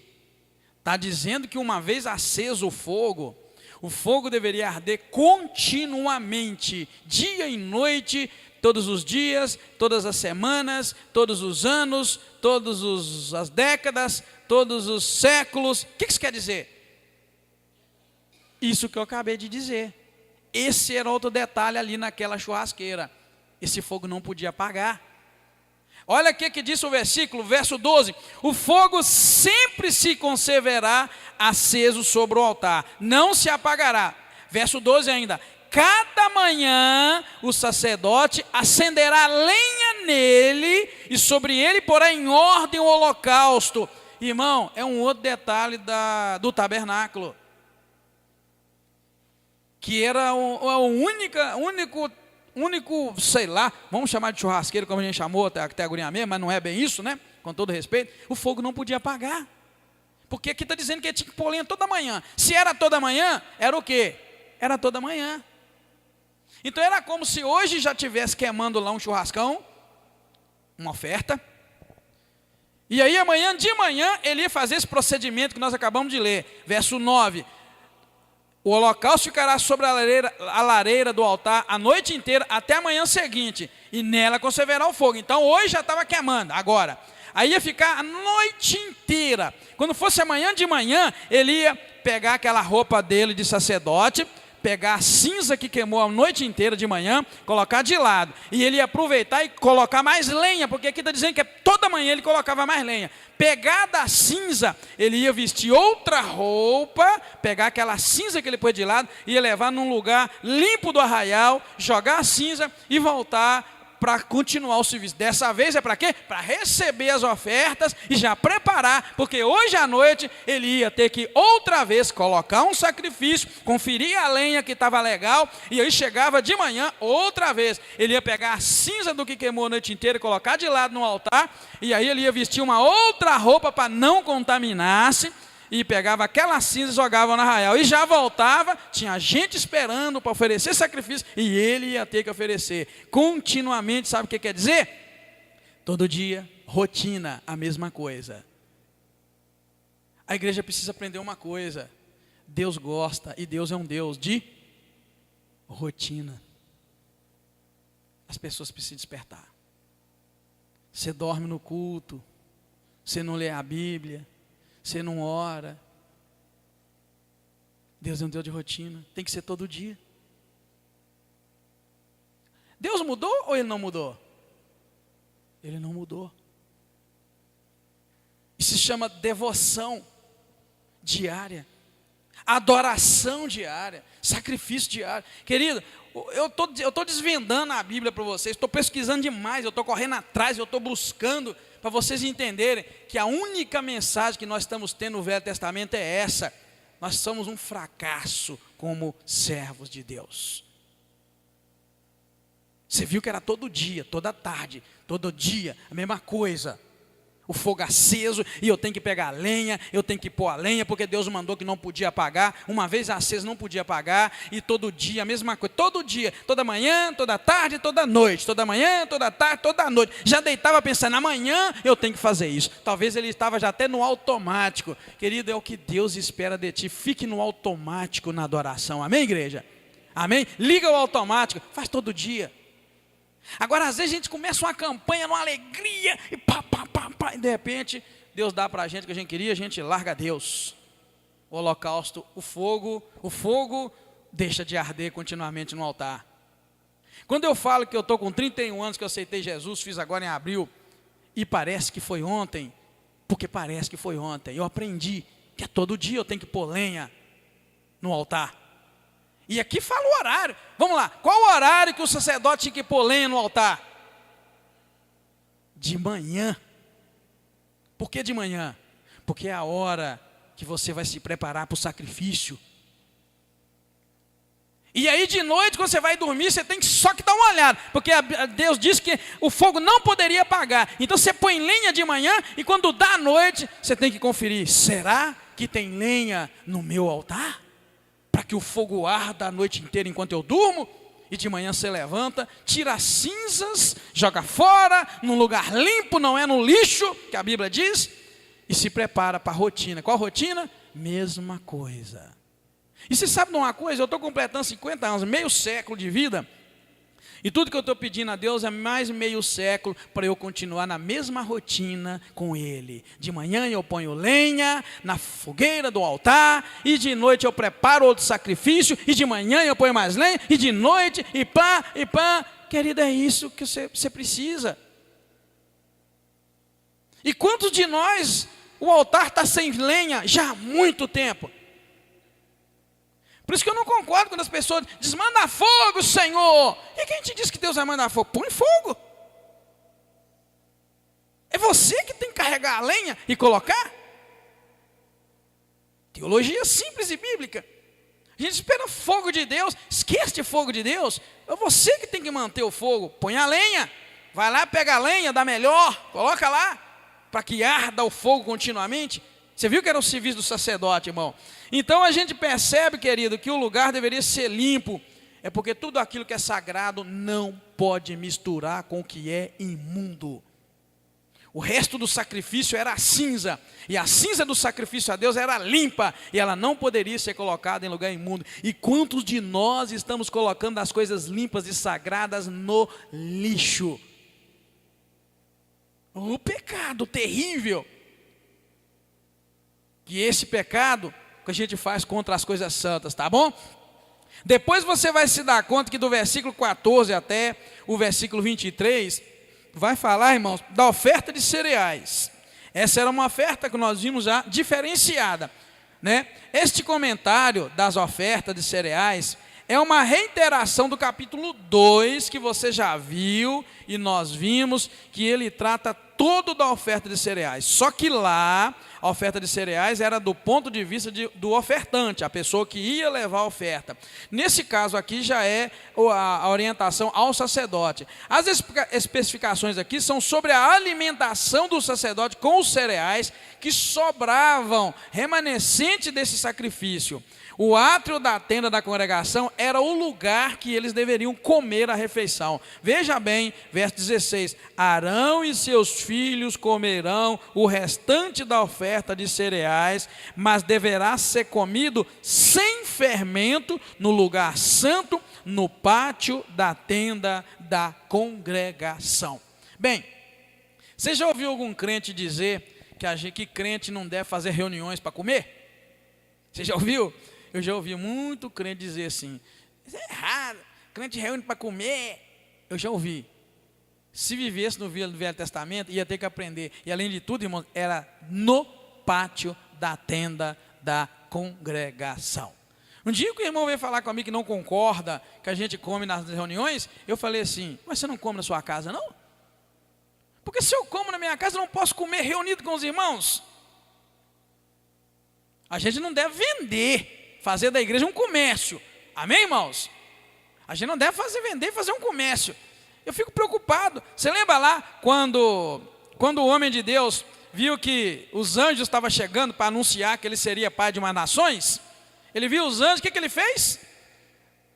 Está dizendo que uma vez aceso o fogo deveria arder continuamente, dia e noite, todos os dias, todas as semanas, todos os anos, todas as décadas, todos os séculos. O que isso quer dizer? Isso que eu acabei de dizer. Esse era outro detalhe ali naquela churrasqueira. Esse fogo não podia apagar. Olha o que diz o versículo, verso 12. O fogo sempre se conservará aceso sobre o altar, não se apagará. Verso 12 ainda. Cada manhã o sacerdote acenderá lenha nele e sobre ele porá em ordem o holocausto. Irmão, é um outro detalhe do tabernáculo. Que era o único, sei lá, vamos chamar de churrasqueiro, como a gente chamou até a gurinha mesmo, mas não é bem isso, né? Com todo respeito, o fogo não podia apagar. Porque aqui está dizendo que ele tinha que pôr lenha toda manhã. Se era toda manhã, era o quê? Era toda manhã. Então era como se hoje já estivesse queimando lá um churrascão, uma oferta. E aí amanhã de manhã ele ia fazer esse procedimento que nós acabamos de ler. Verso 9. O holocausto ficará sobre a lareira do altar a noite inteira até a manhã seguinte. E nela conservará o fogo. Então hoje já estava queimando, agora. Aí ia ficar a noite inteira. Quando fosse amanhã de manhã, ele ia pegar aquela roupa dele de sacerdote, pegar a cinza que queimou a noite inteira de manhã, colocar de lado. E ele ia aproveitar e colocar mais lenha, porque aqui está dizendo que toda manhã ele colocava mais lenha. Pegar da cinza, ele ia vestir outra roupa, pegar aquela cinza que ele pôs de lado, ia levar num lugar limpo do arraial, jogar a cinza e voltar para continuar o serviço. Dessa vez é para quê? Para receber as ofertas e já preparar, porque hoje à noite ele ia ter que outra vez colocar um sacrifício, conferir a lenha que estava legal, e aí chegava de manhã outra vez. Ele ia pegar a cinza do que queimou a noite inteira e colocar de lado no altar, e aí ele ia vestir uma outra roupa para não contaminar-se, e pegava aquela cinza e jogava no arraial. E já voltava, tinha gente esperando para oferecer sacrifício, e ele ia ter que oferecer continuamente. Sabe o que quer dizer? Todo dia, rotina, a mesma coisa. A igreja precisa aprender uma coisa: Deus gosta, e Deus é um Deus de rotina. As pessoas precisam despertar. Você dorme no culto, você não lê a Bíblia, você não ora. Deus é um Deus de rotina, tem que ser todo dia. Deus mudou ou Ele não mudou? Ele não mudou. Isso se chama devoção diária, adoração diária, sacrifício diário. Querido, eu estou desvendando a Bíblia para vocês, estou pesquisando demais, eu estou correndo atrás, eu estou buscando, para vocês entenderem que a única mensagem que nós estamos tendo no Velho Testamento é essa: nós somos um fracasso como servos de Deus. Você viu que era todo dia, toda tarde, todo dia, a mesma coisa. O fogo aceso, e eu tenho que pegar a lenha, eu tenho que pôr a lenha, porque Deus mandou que não podia apagar. Uma vez aceso não podia apagar, e todo dia a mesma coisa, todo dia, toda manhã, toda tarde, toda noite, toda manhã, toda tarde, toda noite. Já deitava pensando, amanhã eu tenho que fazer isso. Talvez ele estava já até no automático. Querido, é o que Deus espera de ti, fique no automático na adoração, amém, igreja? Amém? Liga o automático, faz todo dia. Agora, às vezes a gente começa uma campanha numa alegria, e pá, pá, pá, pá, e de repente, Deus dá para a gente o que a gente queria, a gente larga Deus. O holocausto, o fogo deixa de arder continuamente no altar. Quando eu falo que eu estou com 31 anos, que eu aceitei Jesus, fiz agora em abril, e parece que foi ontem, porque parece que foi ontem, eu aprendi que todo dia eu tenho que pôr lenha no altar. E aqui fala o horário. Vamos lá, qual o horário que o sacerdote tinha que pôr lenha no altar? De manhã. Por que de manhã? Porque é a hora que você vai se preparar para o sacrifício. E aí de noite, quando você vai dormir, você tem que só que dar uma olhada, porque Deus disse que o fogo não poderia apagar. Então você põe lenha de manhã, e quando dá a noite, você tem que conferir: será que tem lenha no meu altar? Para que o fogo arda a noite inteira enquanto eu durmo, e de manhã você levanta, tira as cinzas, joga fora, num lugar limpo, não é no lixo, que a Bíblia diz, e se prepara para a rotina. Qual rotina? Mesma coisa. E você sabe de uma coisa? Eu estou completando 50 anos, meio século de vida, E tudo que eu estou pedindo a Deus é mais meio século para eu continuar na mesma rotina com Ele. De manhã eu ponho lenha na fogueira do altar, e de noite eu preparo outro sacrifício, e de manhã eu ponho mais lenha, e de noite, e pá, e pá. Querido, é isso que você precisa. E quantos de nós, o altar está sem lenha já há muito tempo? Por isso que eu não concordo quando as pessoas dizem, manda fogo, Senhor. E quem te disse que Deus vai mandar fogo? Põe fogo. É você que tem que carregar a lenha e colocar. Teologia simples e bíblica. A gente espera fogo de Deus, esquece de fogo de Deus. É você que tem que manter o fogo. Põe a lenha, vai lá, pega a lenha, dá melhor, coloca lá, para que arda o fogo continuamente. Você viu que era o serviço do sacerdote, irmão? Então a gente percebe, querido, que o lugar deveria ser limpo. É porque tudo aquilo que é sagrado não pode misturar com o que é imundo. O resto do sacrifício era a cinza. E a cinza do sacrifício a Deus era limpa. E ela não poderia ser colocada em lugar imundo. E quantos de nós estamos colocando as coisas limpas e sagradas no lixo? O pecado terrível. Que esse pecado que a gente faz contra as coisas santas, tá bom? Depois você vai se dar conta que do versículo 14 até o versículo 23, vai falar, irmãos, da oferta de cereais. Essa era uma oferta que nós vimos já diferenciada, né? Este comentário das ofertas de cereais é uma reiteração do capítulo 2, que você já viu, e nós vimos que ele trata todo da oferta de cereais. Só que lá, a oferta de cereais era do ponto de vista do ofertante, a pessoa que ia levar a oferta. Nesse caso aqui já é a orientação ao sacerdote. As especificações aqui são sobre a alimentação do sacerdote com os cereais que sobravam, remanescente desse sacrifício. O átrio da tenda da congregação era o lugar que eles deveriam comer a refeição. Veja bem, verso 16: Arão e seus filhos comerão o restante da oferta de cereais, mas deverá ser comido sem fermento no lugar santo, no pátio da tenda da congregação. Bem, você já ouviu algum crente dizer que crente não deve fazer reuniões para comer? Você já ouviu? Eu já ouvi muito crente dizer assim, isso é errado, crente reúne para comer. Eu já ouvi. Se vivesse no Velho Testamento, ia ter que aprender. E além de tudo, irmãos, era no pátio da tenda da congregação. Um dia que o irmão veio falar comigo que não concorda que a gente come nas reuniões, eu falei assim, mas você não come na sua casa, não? Porque se eu como na minha casa, eu não posso comer reunido com os irmãos. A gente não deve vender, fazer da igreja um comércio. Amém, irmãos? A gente não deve vender e fazer um comércio. Eu fico preocupado. Você lembra lá quando o homem de Deus viu que os anjos estavam chegando para anunciar que ele seria pai de umas nações? Ele viu os anjos, o que ele fez?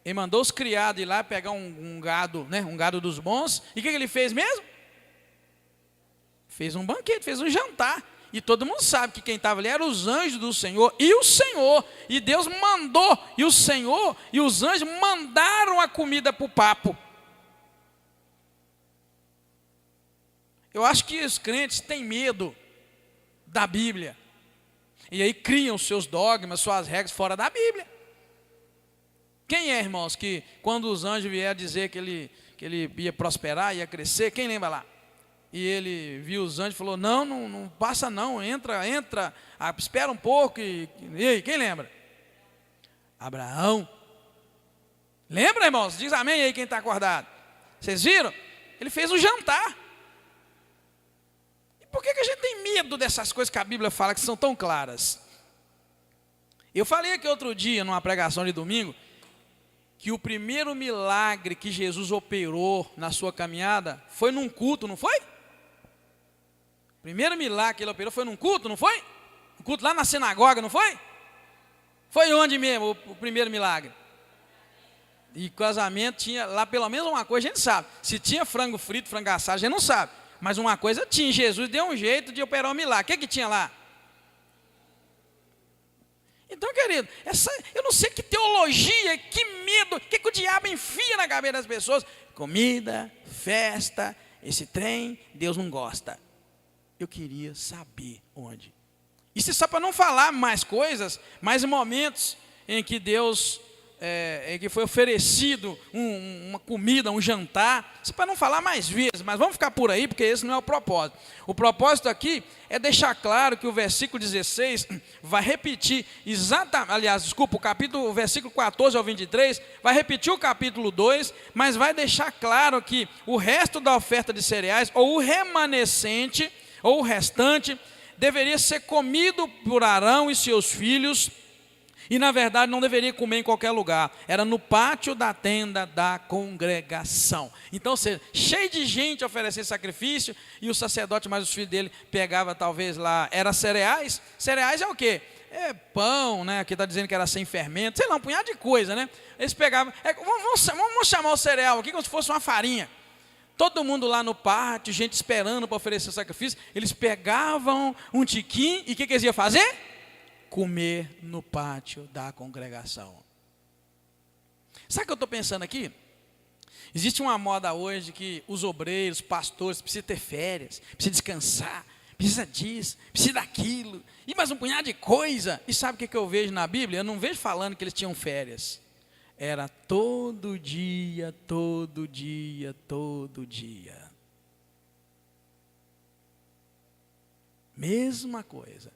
Ele mandou os criados ir lá pegar um gado, né, um gado dos bons. E o que ele fez mesmo? Fez um banquete, fez um jantar. E todo mundo sabe que quem estava ali eram os anjos do Senhor e o Senhor. E Deus mandou, e o Senhor e os anjos mandaram a comida para o papo. Eu acho que os crentes têm medo da Bíblia. E aí criam seus dogmas, suas regras fora da Bíblia. Quem é, irmãos, que quando os anjos vieram dizer que ele ia prosperar, ia crescer, quem lembra lá? E ele viu os anjos e falou, não passa não, entra, espera um pouco. E aí, quem lembra? Abraão. Lembra, irmãos? Diz amém aí quem está acordado. Vocês viram? Ele fez um jantar. E por que a gente tem medo dessas coisas que a Bíblia fala que são tão claras? Eu falei aqui outro dia, numa pregação de domingo, que o primeiro milagre que Jesus operou na sua caminhada foi num culto, não foi? O primeiro milagre que ele operou foi num culto, não foi? Um culto lá na sinagoga, não foi? Foi onde mesmo o primeiro milagre? E casamento tinha lá pelo menos uma coisa, a gente sabe. Se tinha frango frito, frango assado, a gente não sabe. Mas uma coisa tinha, Jesus deu um jeito de operar um milagre. O que tinha lá? Então, querido, eu não sei que teologia, que medo, que o diabo enfia na cabeça das pessoas. comida, festa, esse trem, Deus não gosta. Eu queria saber onde. Isso é só para não falar mais coisas, mais momentos em que Deus, em que foi oferecido uma comida, um jantar. Isso é para não falar mais vezes, mas vamos ficar por aí, porque esse não é o propósito. O propósito aqui é deixar claro que o versículo 16 vai repetir exatamente, o versículo 14 ao 23, vai repetir o capítulo 2, mas vai deixar claro que o resto da oferta de cereais, ou o remanescente, ou o restante, deveria ser comido por Arão e seus filhos, e na verdade não deveria comer em qualquer lugar, era no pátio da tenda da congregação. Então, ou seja, cheio de gente oferecendo sacrifício, e o sacerdote mais os filhos dele pegava talvez lá, era cereais. Cereais é o quê? É pão, né? Aqui está dizendo que era sem fermento, sei lá, um punhado de coisa, né? Eles pegavam, vamos chamar o cereal aqui como se fosse uma farinha. Todo mundo lá no pátio, gente esperando para oferecer sacrifício, eles pegavam um tiquinho, e o que eles iam fazer? Comer no pátio da congregação. Sabe o que eu estou pensando aqui? Existe uma moda hoje que os obreiros, pastores, precisam ter férias, precisam descansar, precisa disso, precisa daquilo, e mais um punhado de coisa. E sabe o que eu vejo na Bíblia? Eu não vejo falando que eles tinham férias. Era todo dia, todo dia, todo dia. Mesma coisa.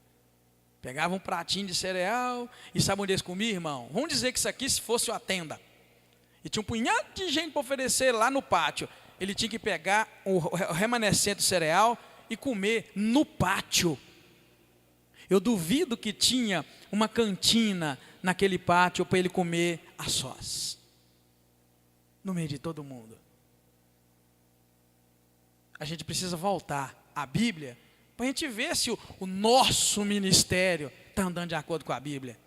Pegava um pratinho de cereal e sabe onde eles comiam, irmão? Vamos dizer que isso aqui se fosse uma tenda. E tinha um punhado de gente para oferecer lá no pátio. Ele tinha que pegar o remanescente do cereal e comer no pátio. Eu duvido que tinha uma cantina naquele pátio para ele comer a sós, no meio de todo mundo. A gente precisa voltar à Bíblia para a gente ver se o nosso ministério está andando de acordo com a Bíblia.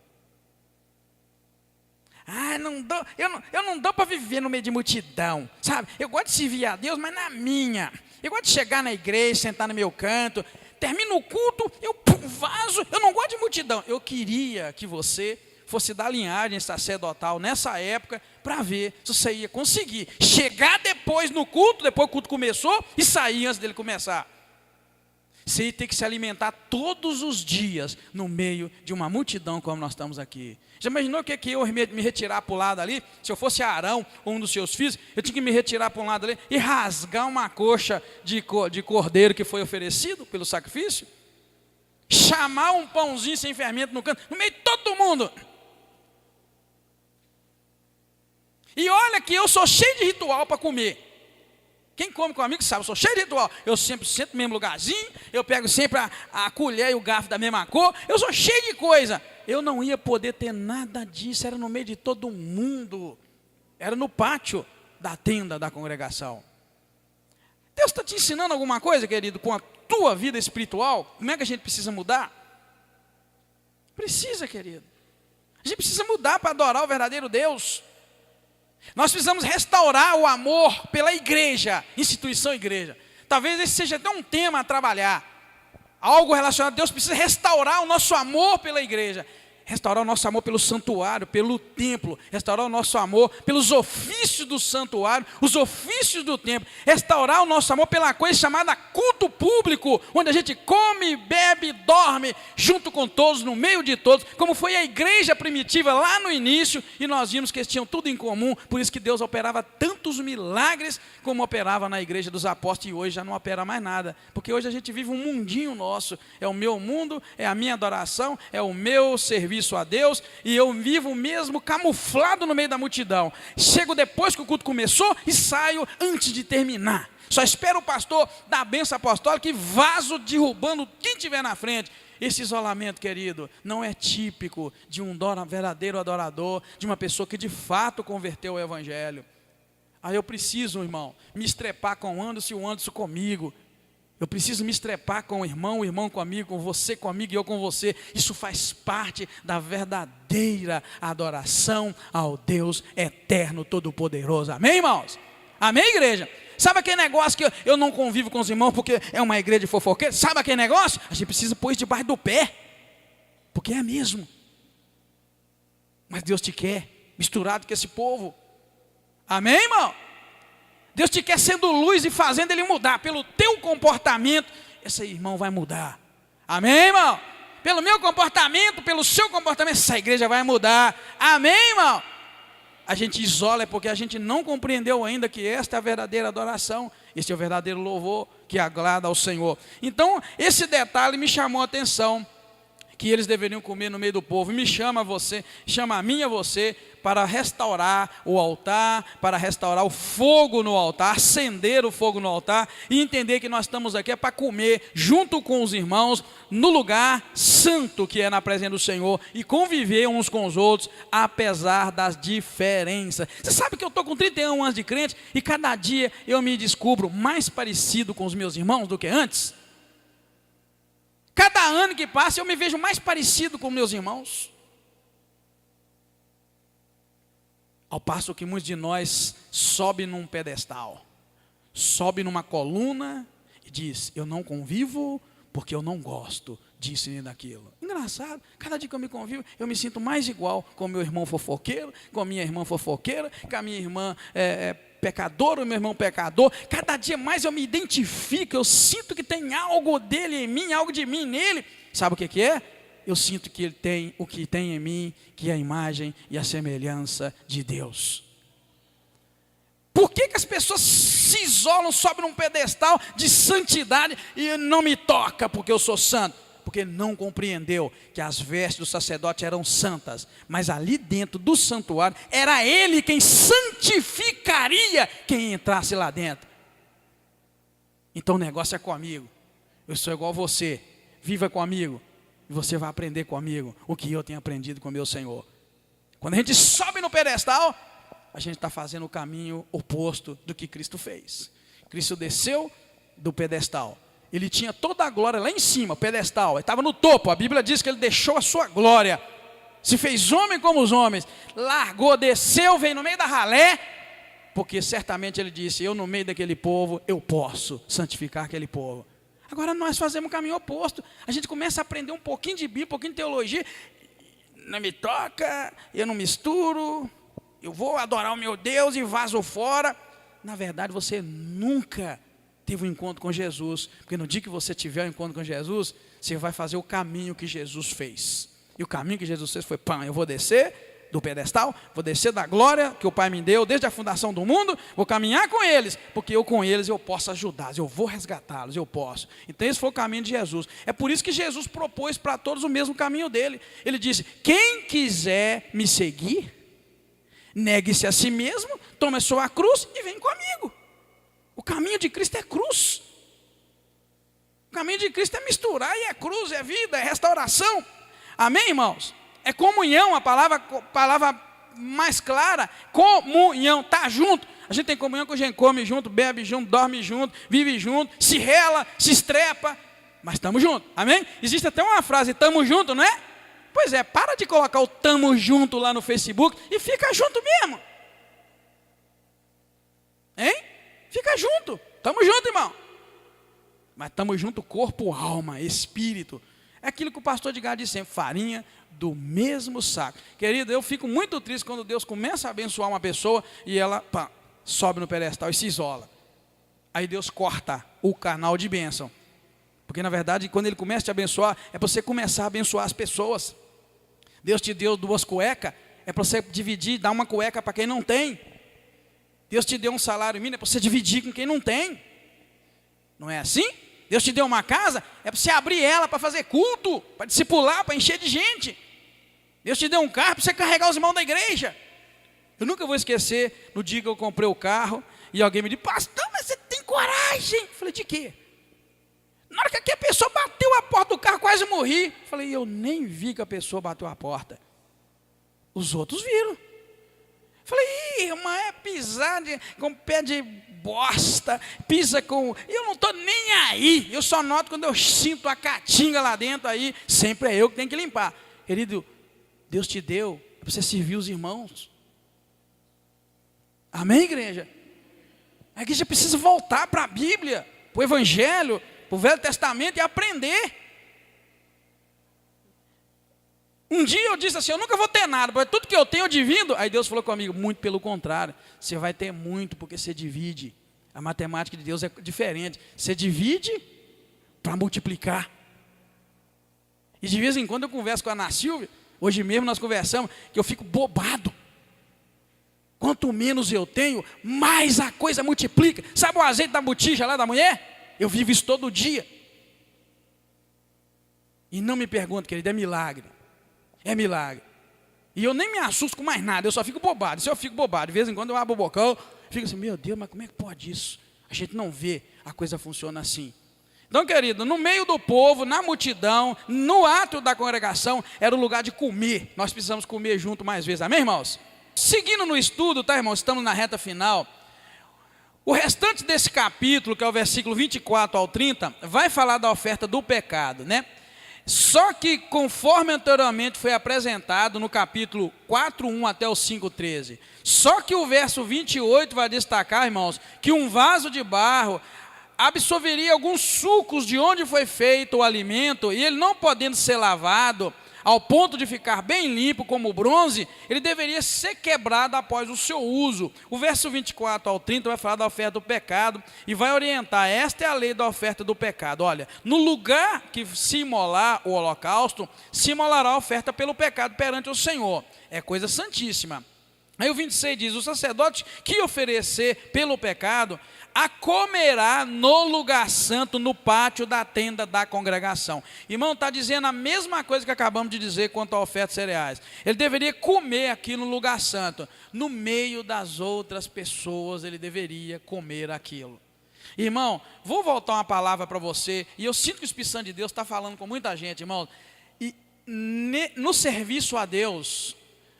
Eu não dou para viver no meio de multidão, sabe? Eu gosto de servir a Deus, mas na minha. Eu gosto de chegar na igreja, sentar no meu canto, termino o culto, eu vazo, eu não gosto de multidão. Eu queria que você fosse da linhagem sacerdotal nessa época, para ver se você ia conseguir chegar depois no culto, depois que o culto começou, e sair antes dele começar. Você ia ter que se alimentar todos os dias no meio de uma multidão como nós estamos aqui. Já imaginou o que é que eu me retirar para o lado ali? Se eu fosse Arão ou um dos seus filhos, eu tinha que me retirar para um lado ali e rasgar uma coxa de cordeiro que foi oferecido pelo sacrifício? Chamar um pãozinho sem fermento no canto, no meio de todo mundo. E olha que eu sou cheio de ritual para comer. Quem come comigo sabe, eu sou cheio de ritual. Eu sempre sento no mesmo lugarzinho, eu pego sempre a colher e o garfo da mesma cor, eu sou cheio de coisa. Eu não ia poder ter nada disso, era no meio de todo mundo. Era no pátio da tenda da congregação. Deus está te ensinando alguma coisa, querido, com a tua vida espiritual? Como é que a gente precisa mudar? Precisa, querido. A gente precisa mudar para adorar o verdadeiro Deus. Nós precisamos restaurar o amor pela igreja, instituição igreja. Talvez esse seja até um tema a trabalhar. Algo relacionado a Deus precisa restaurar o nosso amor pela igreja. Restaurar o nosso amor pelo santuário, pelo templo. Restaurar o nosso amor pelos ofícios do santuário, os ofícios do templo. Restaurar o nosso amor pela coisa chamada culto público, onde a gente come, bebe, dorme, junto com todos, no meio de todos, como foi a igreja primitiva lá no início, e nós vimos que eles tinham tudo em comum, por isso que Deus operava tantos milagres, como operava na igreja dos apóstolos, e hoje já não opera mais nada, porque hoje a gente vive um mundinho nosso, é o meu mundo, é a minha adoração, é o meu serviço a Deus, e eu vivo mesmo camuflado no meio da multidão. Chego depois que o culto começou e saio antes de terminar. Só espero o pastor dar a bênção apostólica e vazo derrubando quem tiver na frente. Esse isolamento, querido, não é típico de um verdadeiro adorador, de uma pessoa que de fato converteu o evangelho. Aí eu preciso, irmão, me estrepar com o Anderson e o Anderson comigo. Eu preciso me estrepar com o irmão comigo, com você comigo e eu com você. Isso faz parte da verdadeira adoração ao Deus eterno, todo-poderoso. Amém, irmãos? Amém, igreja? Sabe aquele negócio que eu não convivo com os irmãos porque é uma igreja de fofoqueiros? Sabe aquele negócio? A gente precisa pôr isso debaixo do pé, porque é mesmo. Mas Deus te quer misturado com esse povo. Amém, irmão? Deus te quer sendo luz e fazendo ele mudar. Pelo teu comportamento, esse irmão vai mudar. Amém, irmão? Pelo meu comportamento, pelo seu comportamento, essa igreja vai mudar. Amém, irmão? A gente isola porque a gente não compreendeu ainda que esta é a verdadeira adoração. Este é o verdadeiro louvor que agrada ao Senhor. Então, esse detalhe me chamou a atenção, que eles deveriam comer no meio do povo. E me chama a mim e a você, para restaurar o altar, para restaurar o fogo no altar, acender o fogo no altar, e entender que nós estamos aqui para comer, junto com os irmãos, no lugar santo que é na presença do Senhor, e conviver uns com os outros, apesar das diferenças. Você sabe que eu estou com 31 anos de crente, e cada dia eu me descubro mais parecido com os meus irmãos do que antes? Cada ano que passa eu me vejo mais parecido com meus irmãos. Ao passo que muitos de nós sobe num pedestal, sobe numa coluna e diz, eu não convivo porque eu não gosto disso e daquilo. Engraçado, cada dia que eu me convivo, eu me sinto mais igual com meu irmão fofoqueiro, com a minha irmã fofoqueira, com a minha irmã pecador, o meu irmão pecador. Cada dia mais eu me identifico, eu sinto que tem algo dele em mim, algo de mim nele. Sabe o que é? Eu sinto que ele tem o que tem em mim, que é a imagem e a semelhança de Deus. Por que as pessoas se isolam, sobem num pedestal de santidade e não me toca porque eu sou santo? Porque não compreendeu que as vestes do sacerdote eram santas, mas ali dentro do santuário, era ele quem santificaria quem entrasse lá dentro. Então o negócio é comigo, eu sou igual a você, viva comigo, e você vai aprender comigo o que eu tenho aprendido com o meu Senhor. Quando a gente sobe no pedestal, a gente está fazendo o caminho oposto do que Cristo fez. Cristo desceu do pedestal. Ele tinha toda a glória lá em cima, o pedestal. Ele estava no topo. A Bíblia diz que ele deixou a sua glória. Se fez homem como os homens. Largou, desceu, veio no meio da ralé. Porque certamente ele disse, eu no meio daquele povo, eu posso santificar aquele povo. Agora nós fazemos o caminho oposto. A gente começa a aprender um pouquinho de Bíblia, um pouquinho de teologia. Não me toca, eu não misturo. Eu vou adorar o meu Deus e vazo fora. Na verdade, você nunca teve um encontro com Jesus. Porque no dia que você tiver um encontro com Jesus, você vai fazer o caminho que Jesus fez. E o caminho que Jesus fez foi, eu vou descer do pedestal, vou descer da glória que o Pai me deu desde a fundação do mundo, vou caminhar com eles, porque eu com eles eu posso ajudá-los, eu vou resgatá-los, eu posso. Então esse foi o caminho de Jesus. É por isso que Jesus propôs para todos o mesmo caminho dele. Ele disse, quem quiser me seguir, negue-se a si mesmo, tome a sua cruz e vem comigo. O caminho de Cristo é cruz. O caminho de Cristo é misturar e é cruz, é vida, é restauração. Amém, irmãos? É comunhão, a palavra mais clara, comunhão, está junto. A gente tem comunhão com a gente come junto, bebe junto, dorme junto, vive junto, se rela, se estrepa, mas estamos juntos, amém? Existe até uma frase, estamos juntos, não é? Pois é, para de colocar o tamo junto lá no Facebook e fica junto mesmo. Hein? Fica junto, estamos juntos, irmão. Mas estamos junto corpo, alma, espírito. É aquilo que o pastor Edgar diz sempre, farinha do mesmo saco. Querido, eu fico muito triste quando Deus começa a abençoar uma pessoa e ela sobe no pedestal e se isola. Aí Deus corta o canal de bênção. Porque na verdade, quando Ele começa a te abençoar, é para você começar a abençoar as pessoas. Deus te deu 2 cuecas, é para você dividir, dar uma cueca para quem não tem. Deus te deu um salário mínimo, é para você dividir com quem não tem. Não é assim? Deus te deu uma casa, é para você abrir ela para fazer culto, para discipular, para encher de gente. Deus te deu um carro para você carregar os irmãos da igreja. Eu nunca vou esquecer no dia que eu comprei o carro e alguém me disse, pastor, mas você tem coragem? Eu falei, de quê? Na hora que a pessoa bateu a porta do carro, quase morri. Eu falei, eu nem vi que a pessoa bateu a porta. Os outros viram. Eu falei, irmã, é pisar com pé de bosta, pisa com... Eu não estou nem aí, eu só noto quando eu sinto a caatinga lá dentro, aí sempre é eu que tenho que limpar. Querido, Deus te deu para você servir os irmãos. Amém, igreja? A igreja precisa voltar para a Bíblia, para o Evangelho, para o Velho Testamento e aprender. Um dia eu disse assim, eu nunca vou ter nada, porque tudo que eu tenho eu divido. Aí Deus falou comigo, muito pelo contrário, você vai ter muito porque você divide. A matemática de Deus é diferente. Você divide para multiplicar. E de vez em quando eu converso com a Ana Silvia, hoje mesmo nós conversamos, que eu fico bobado. Quanto menos eu tenho, mais a coisa multiplica. Sabe o azeite da botija lá da mulher? Eu vivo isso todo dia. E não me pergunte, querido, é milagre. É milagre. E eu nem me assusto com mais nada, eu só fico bobado. Se eu fico bobado, de vez em quando eu abro o bocão, fico assim, meu Deus, mas como é que pode isso? A gente não vê, a coisa funciona assim. Então, querido, no meio do povo, na multidão, no ato da congregação, era o lugar de comer. Nós precisamos comer junto mais vezes, amém, irmãos? Seguindo no estudo, tá, irmãos? Estamos na reta final. O restante desse capítulo, que é o versículo 24 ao 30, vai falar da oferta do pecado, né? Só que, conforme anteriormente foi apresentado no capítulo 4:1 até o 5:13, só que o verso 28 vai destacar, irmãos, que um vaso de barro absorveria alguns sucos de onde foi feito o alimento, e ele não podendo ser lavado, ao ponto de ficar bem limpo como o bronze, ele deveria ser quebrado após o seu uso. O verso 24 ao 30 vai falar da oferta do pecado e vai orientar, esta é a lei da oferta do pecado. Olha, no lugar que se imolar o holocausto, se imolará a oferta pelo pecado perante o Senhor. É coisa santíssima. Aí o 26 diz, o sacerdote que oferecer pelo pecado, a comerá no lugar santo, no pátio da tenda da congregação. Irmão, está dizendo a mesma coisa que acabamos de dizer quanto à oferta de cereais. Ele deveria comer aqui no lugar santo. No meio das outras pessoas, ele deveria comer aquilo. Irmão, vou voltar uma palavra para você, e eu sinto que o Espírito Santo de Deus está falando com muita gente, irmão. E no serviço a Deus,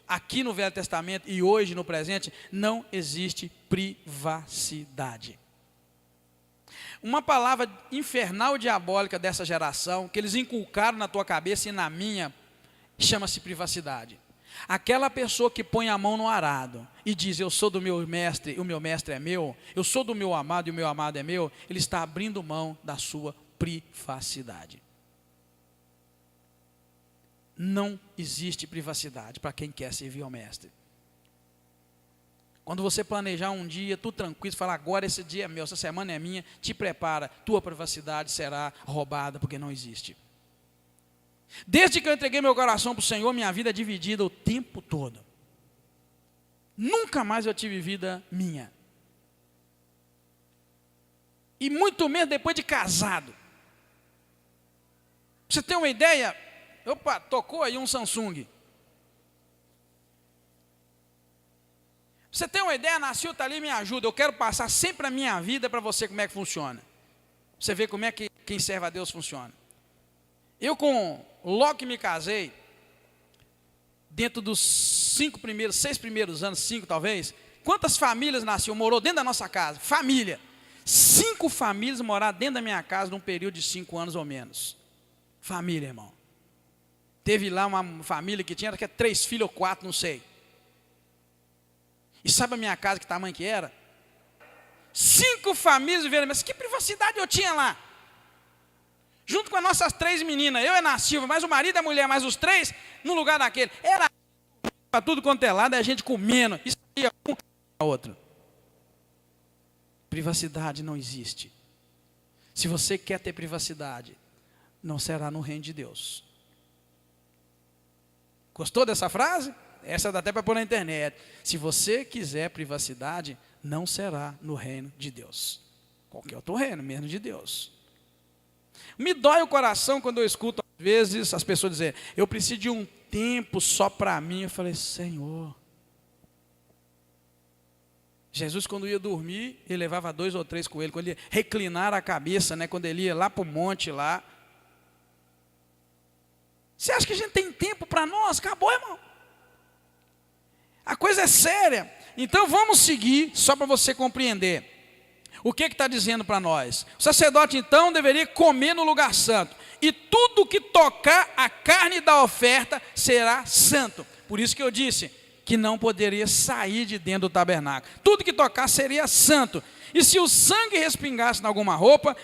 aqui no Velho Testamento e hoje no presente, não existe privacidade. Uma palavra infernal e diabólica dessa geração, que eles inculcaram na tua cabeça e na minha, chama-se privacidade. Aquela pessoa que põe a mão no arado e diz, eu sou do meu mestre, o meu mestre é meu, eu sou do meu amado e o meu amado é meu, ele está abrindo mão da sua privacidade. Não existe privacidade para quem quer servir ao mestre. Quando você planejar um dia, tudo tranquilo, falar agora esse dia é meu, essa semana é minha, te prepara, tua privacidade será roubada, porque não existe. Desde que eu entreguei meu coração para o Senhor, minha vida é dividida o tempo todo. Nunca mais eu tive vida minha. E muito menos depois de casado. Pra você ter uma ideia, opa, tocou aí um Samsung. Você tem uma ideia, Nasceu, está ali, me ajuda. Eu quero passar sempre a minha vida para você como é que funciona. Você vê como é que quem serve a Deus funciona. Eu logo que me casei, dentro dos 6 primeiros anos, 5 talvez, quantas famílias nasceu, morou dentro da nossa casa? Família. 5 famílias moraram dentro da minha casa num período de 5 anos ou menos. Família, irmão. Teve lá uma família que tinha, acho que 3 filhos ou 4, não sei. E sabe a minha casa que tamanho que era? 5 famílias vivendo, mas que privacidade eu tinha lá. Junto com as nossas 3 meninas, eu e a Silva, mais o marido e a mulher, mais os 3, no lugar daquele. Era para tudo quanto é lado, a gente comendo, isso ia um a outro. Privacidade não existe. Se você quer ter privacidade, não será no reino de Deus. Gostou dessa frase? Essa dá até para pôr na internet. Se você quiser privacidade, não será no reino de Deus. Qualquer outro reino, menos de Deus. Me dói o coração quando eu escuto, às vezes, as pessoas dizerem, eu preciso de um tempo só para mim. Eu falei, Senhor. Jesus, quando ia dormir, ele levava 2 ou 3 com ele. Quando ele ia reclinar a cabeça, né, quando ele ia lá para o monte, lá. Você acha que a gente tem tempo para nós? Acabou, irmão. A coisa é séria. Então vamos seguir, só para você compreender. O que está dizendo para nós? O sacerdote então deveria comer no lugar santo. E tudo que tocar a carne da oferta será santo. Por isso que eu disse que não poderia sair de dentro do tabernáculo. Tudo que tocar seria santo. E se o sangue respingasse em alguma roupa,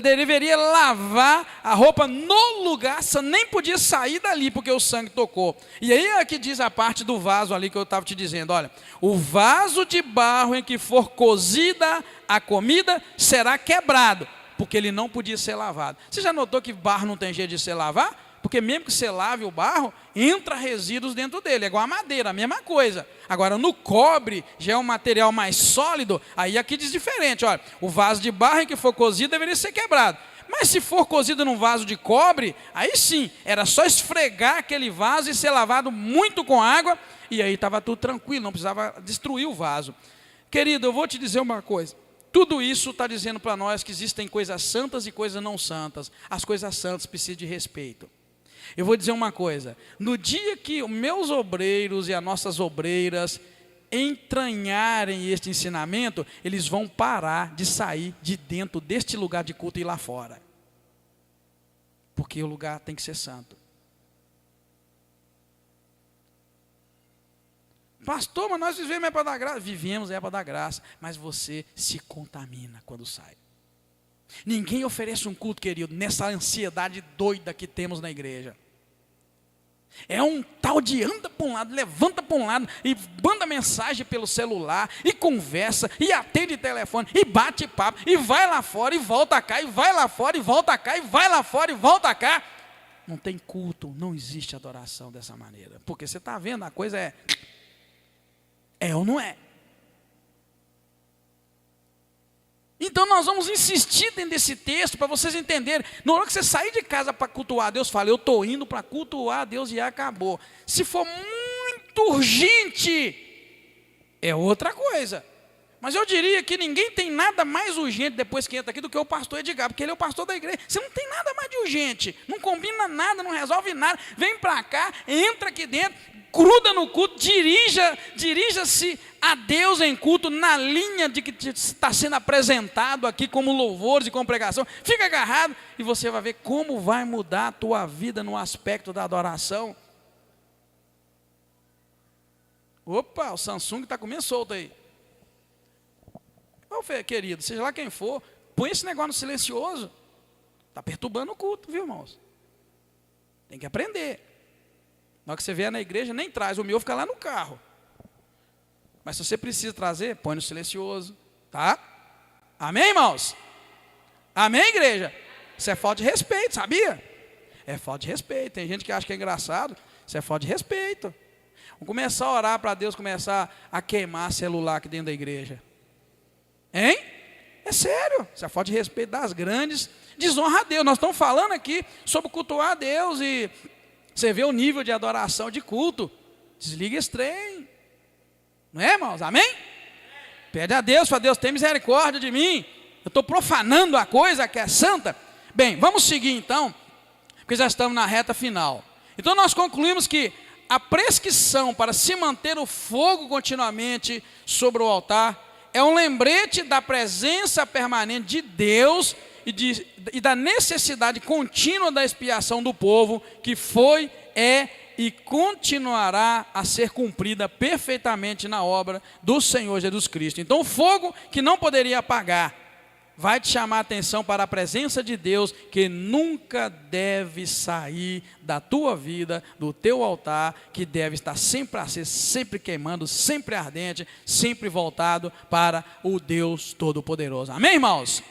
deveria lavar a roupa no lugar, nem podia sair dali, porque o sangue tocou. E aí é que diz a parte do vaso ali que eu estava te dizendo, olha, o vaso de barro em que for cozida a comida será quebrado, porque ele não podia ser lavado. Você já notou que barro não tem jeito de se lavar? Porque mesmo que você lave o barro, entra resíduos dentro dele, é igual a madeira, a mesma coisa. Agora, no cobre, já é um material mais sólido, aí aqui diz diferente, olha, o vaso de barro em que for cozido deveria ser quebrado. Mas se for cozido num vaso de cobre, aí sim, era só esfregar aquele vaso e ser lavado muito com água, e aí estava tudo tranquilo, não precisava destruir o vaso. Querido, eu vou te dizer uma coisa, tudo isso está dizendo para nós que existem coisas santas e coisas não santas. As coisas santas precisam de respeito. Eu vou dizer uma coisa, no dia que os meus obreiros e as nossas obreiras entranharem este ensinamento, eles vão parar de sair de dentro deste lugar de culto e ir lá fora. Porque o lugar tem que ser santo. Pastor, mas nós vivemos para dar graça. Vivemos para dar graça, mas você se contamina quando sai. Ninguém oferece um culto, querido, nessa ansiedade doida que temos na igreja. É um tal de anda para um lado, levanta para um lado, e manda mensagem pelo celular, e conversa, e atende telefone, e bate papo, e vai lá fora, e volta cá, e vai lá fora, e volta cá, e vai lá fora, e volta cá. Não tem culto, não existe adoração dessa maneira. Porque você está vendo, a coisa é ou não é? Então nós vamos insistir dentro desse texto para vocês entenderem. Na hora que você sair de casa para cultuar a Deus, fala, eu estou indo para cultuar a Deus e acabou. Se for muito urgente, é outra coisa. Mas eu diria que ninguém tem nada mais urgente depois que entra aqui do que o pastor Edgar, porque ele é o pastor da igreja. Você não tem nada mais de urgente, não combina nada, não resolve nada. Vem para cá, entra aqui dentro, gruda no culto, dirija-se a Deus em culto, na linha de que está sendo apresentado aqui como louvores e como pregação. Fica agarrado e você vai ver como vai mudar a tua vida no aspecto da adoração. Opa, o Samsung está comendo solto aí. Ô, querido, seja lá quem for, põe esse negócio no silencioso. Está perturbando o culto, viu, irmãos? Tem que aprender. Na hora que você vier na igreja, nem traz, o meu fica lá no carro. Mas se você precisa trazer, põe no silencioso, tá? Amém, irmãos? Amém, igreja? Isso é falta de respeito, sabia? É falta de respeito. Tem gente que acha que é engraçado, isso é falta de respeito. Vamos começar a orar para Deus começar a queimar celular aqui dentro da igreja. Hein? É sério, isso é falta de respeito das grandes, desonra a Deus. Nós estamos falando aqui sobre cultuar a Deus e você vê o nível de adoração de culto. Desliga esse trem. Não é, irmãos? Amém? Pede a Deus, para Deus ter misericórdia de mim. Eu estou profanando a coisa que é santa. Bem, vamos seguir então, porque já estamos na reta final. Então nós concluímos que a prescrição para se manter o fogo continuamente sobre o altar é um lembrete da presença permanente de Deus e da necessidade contínua da expiação do povo, que foi, é e continuará a ser cumprida perfeitamente na obra do Senhor Jesus Cristo. Então o fogo que não poderia apagar vai te chamar a atenção para a presença de Deus, que nunca deve sair da tua vida, do teu altar, que deve estar sempre a ser, sempre queimando, sempre ardente, sempre voltado para o Deus Todo-Poderoso. Amém, irmãos?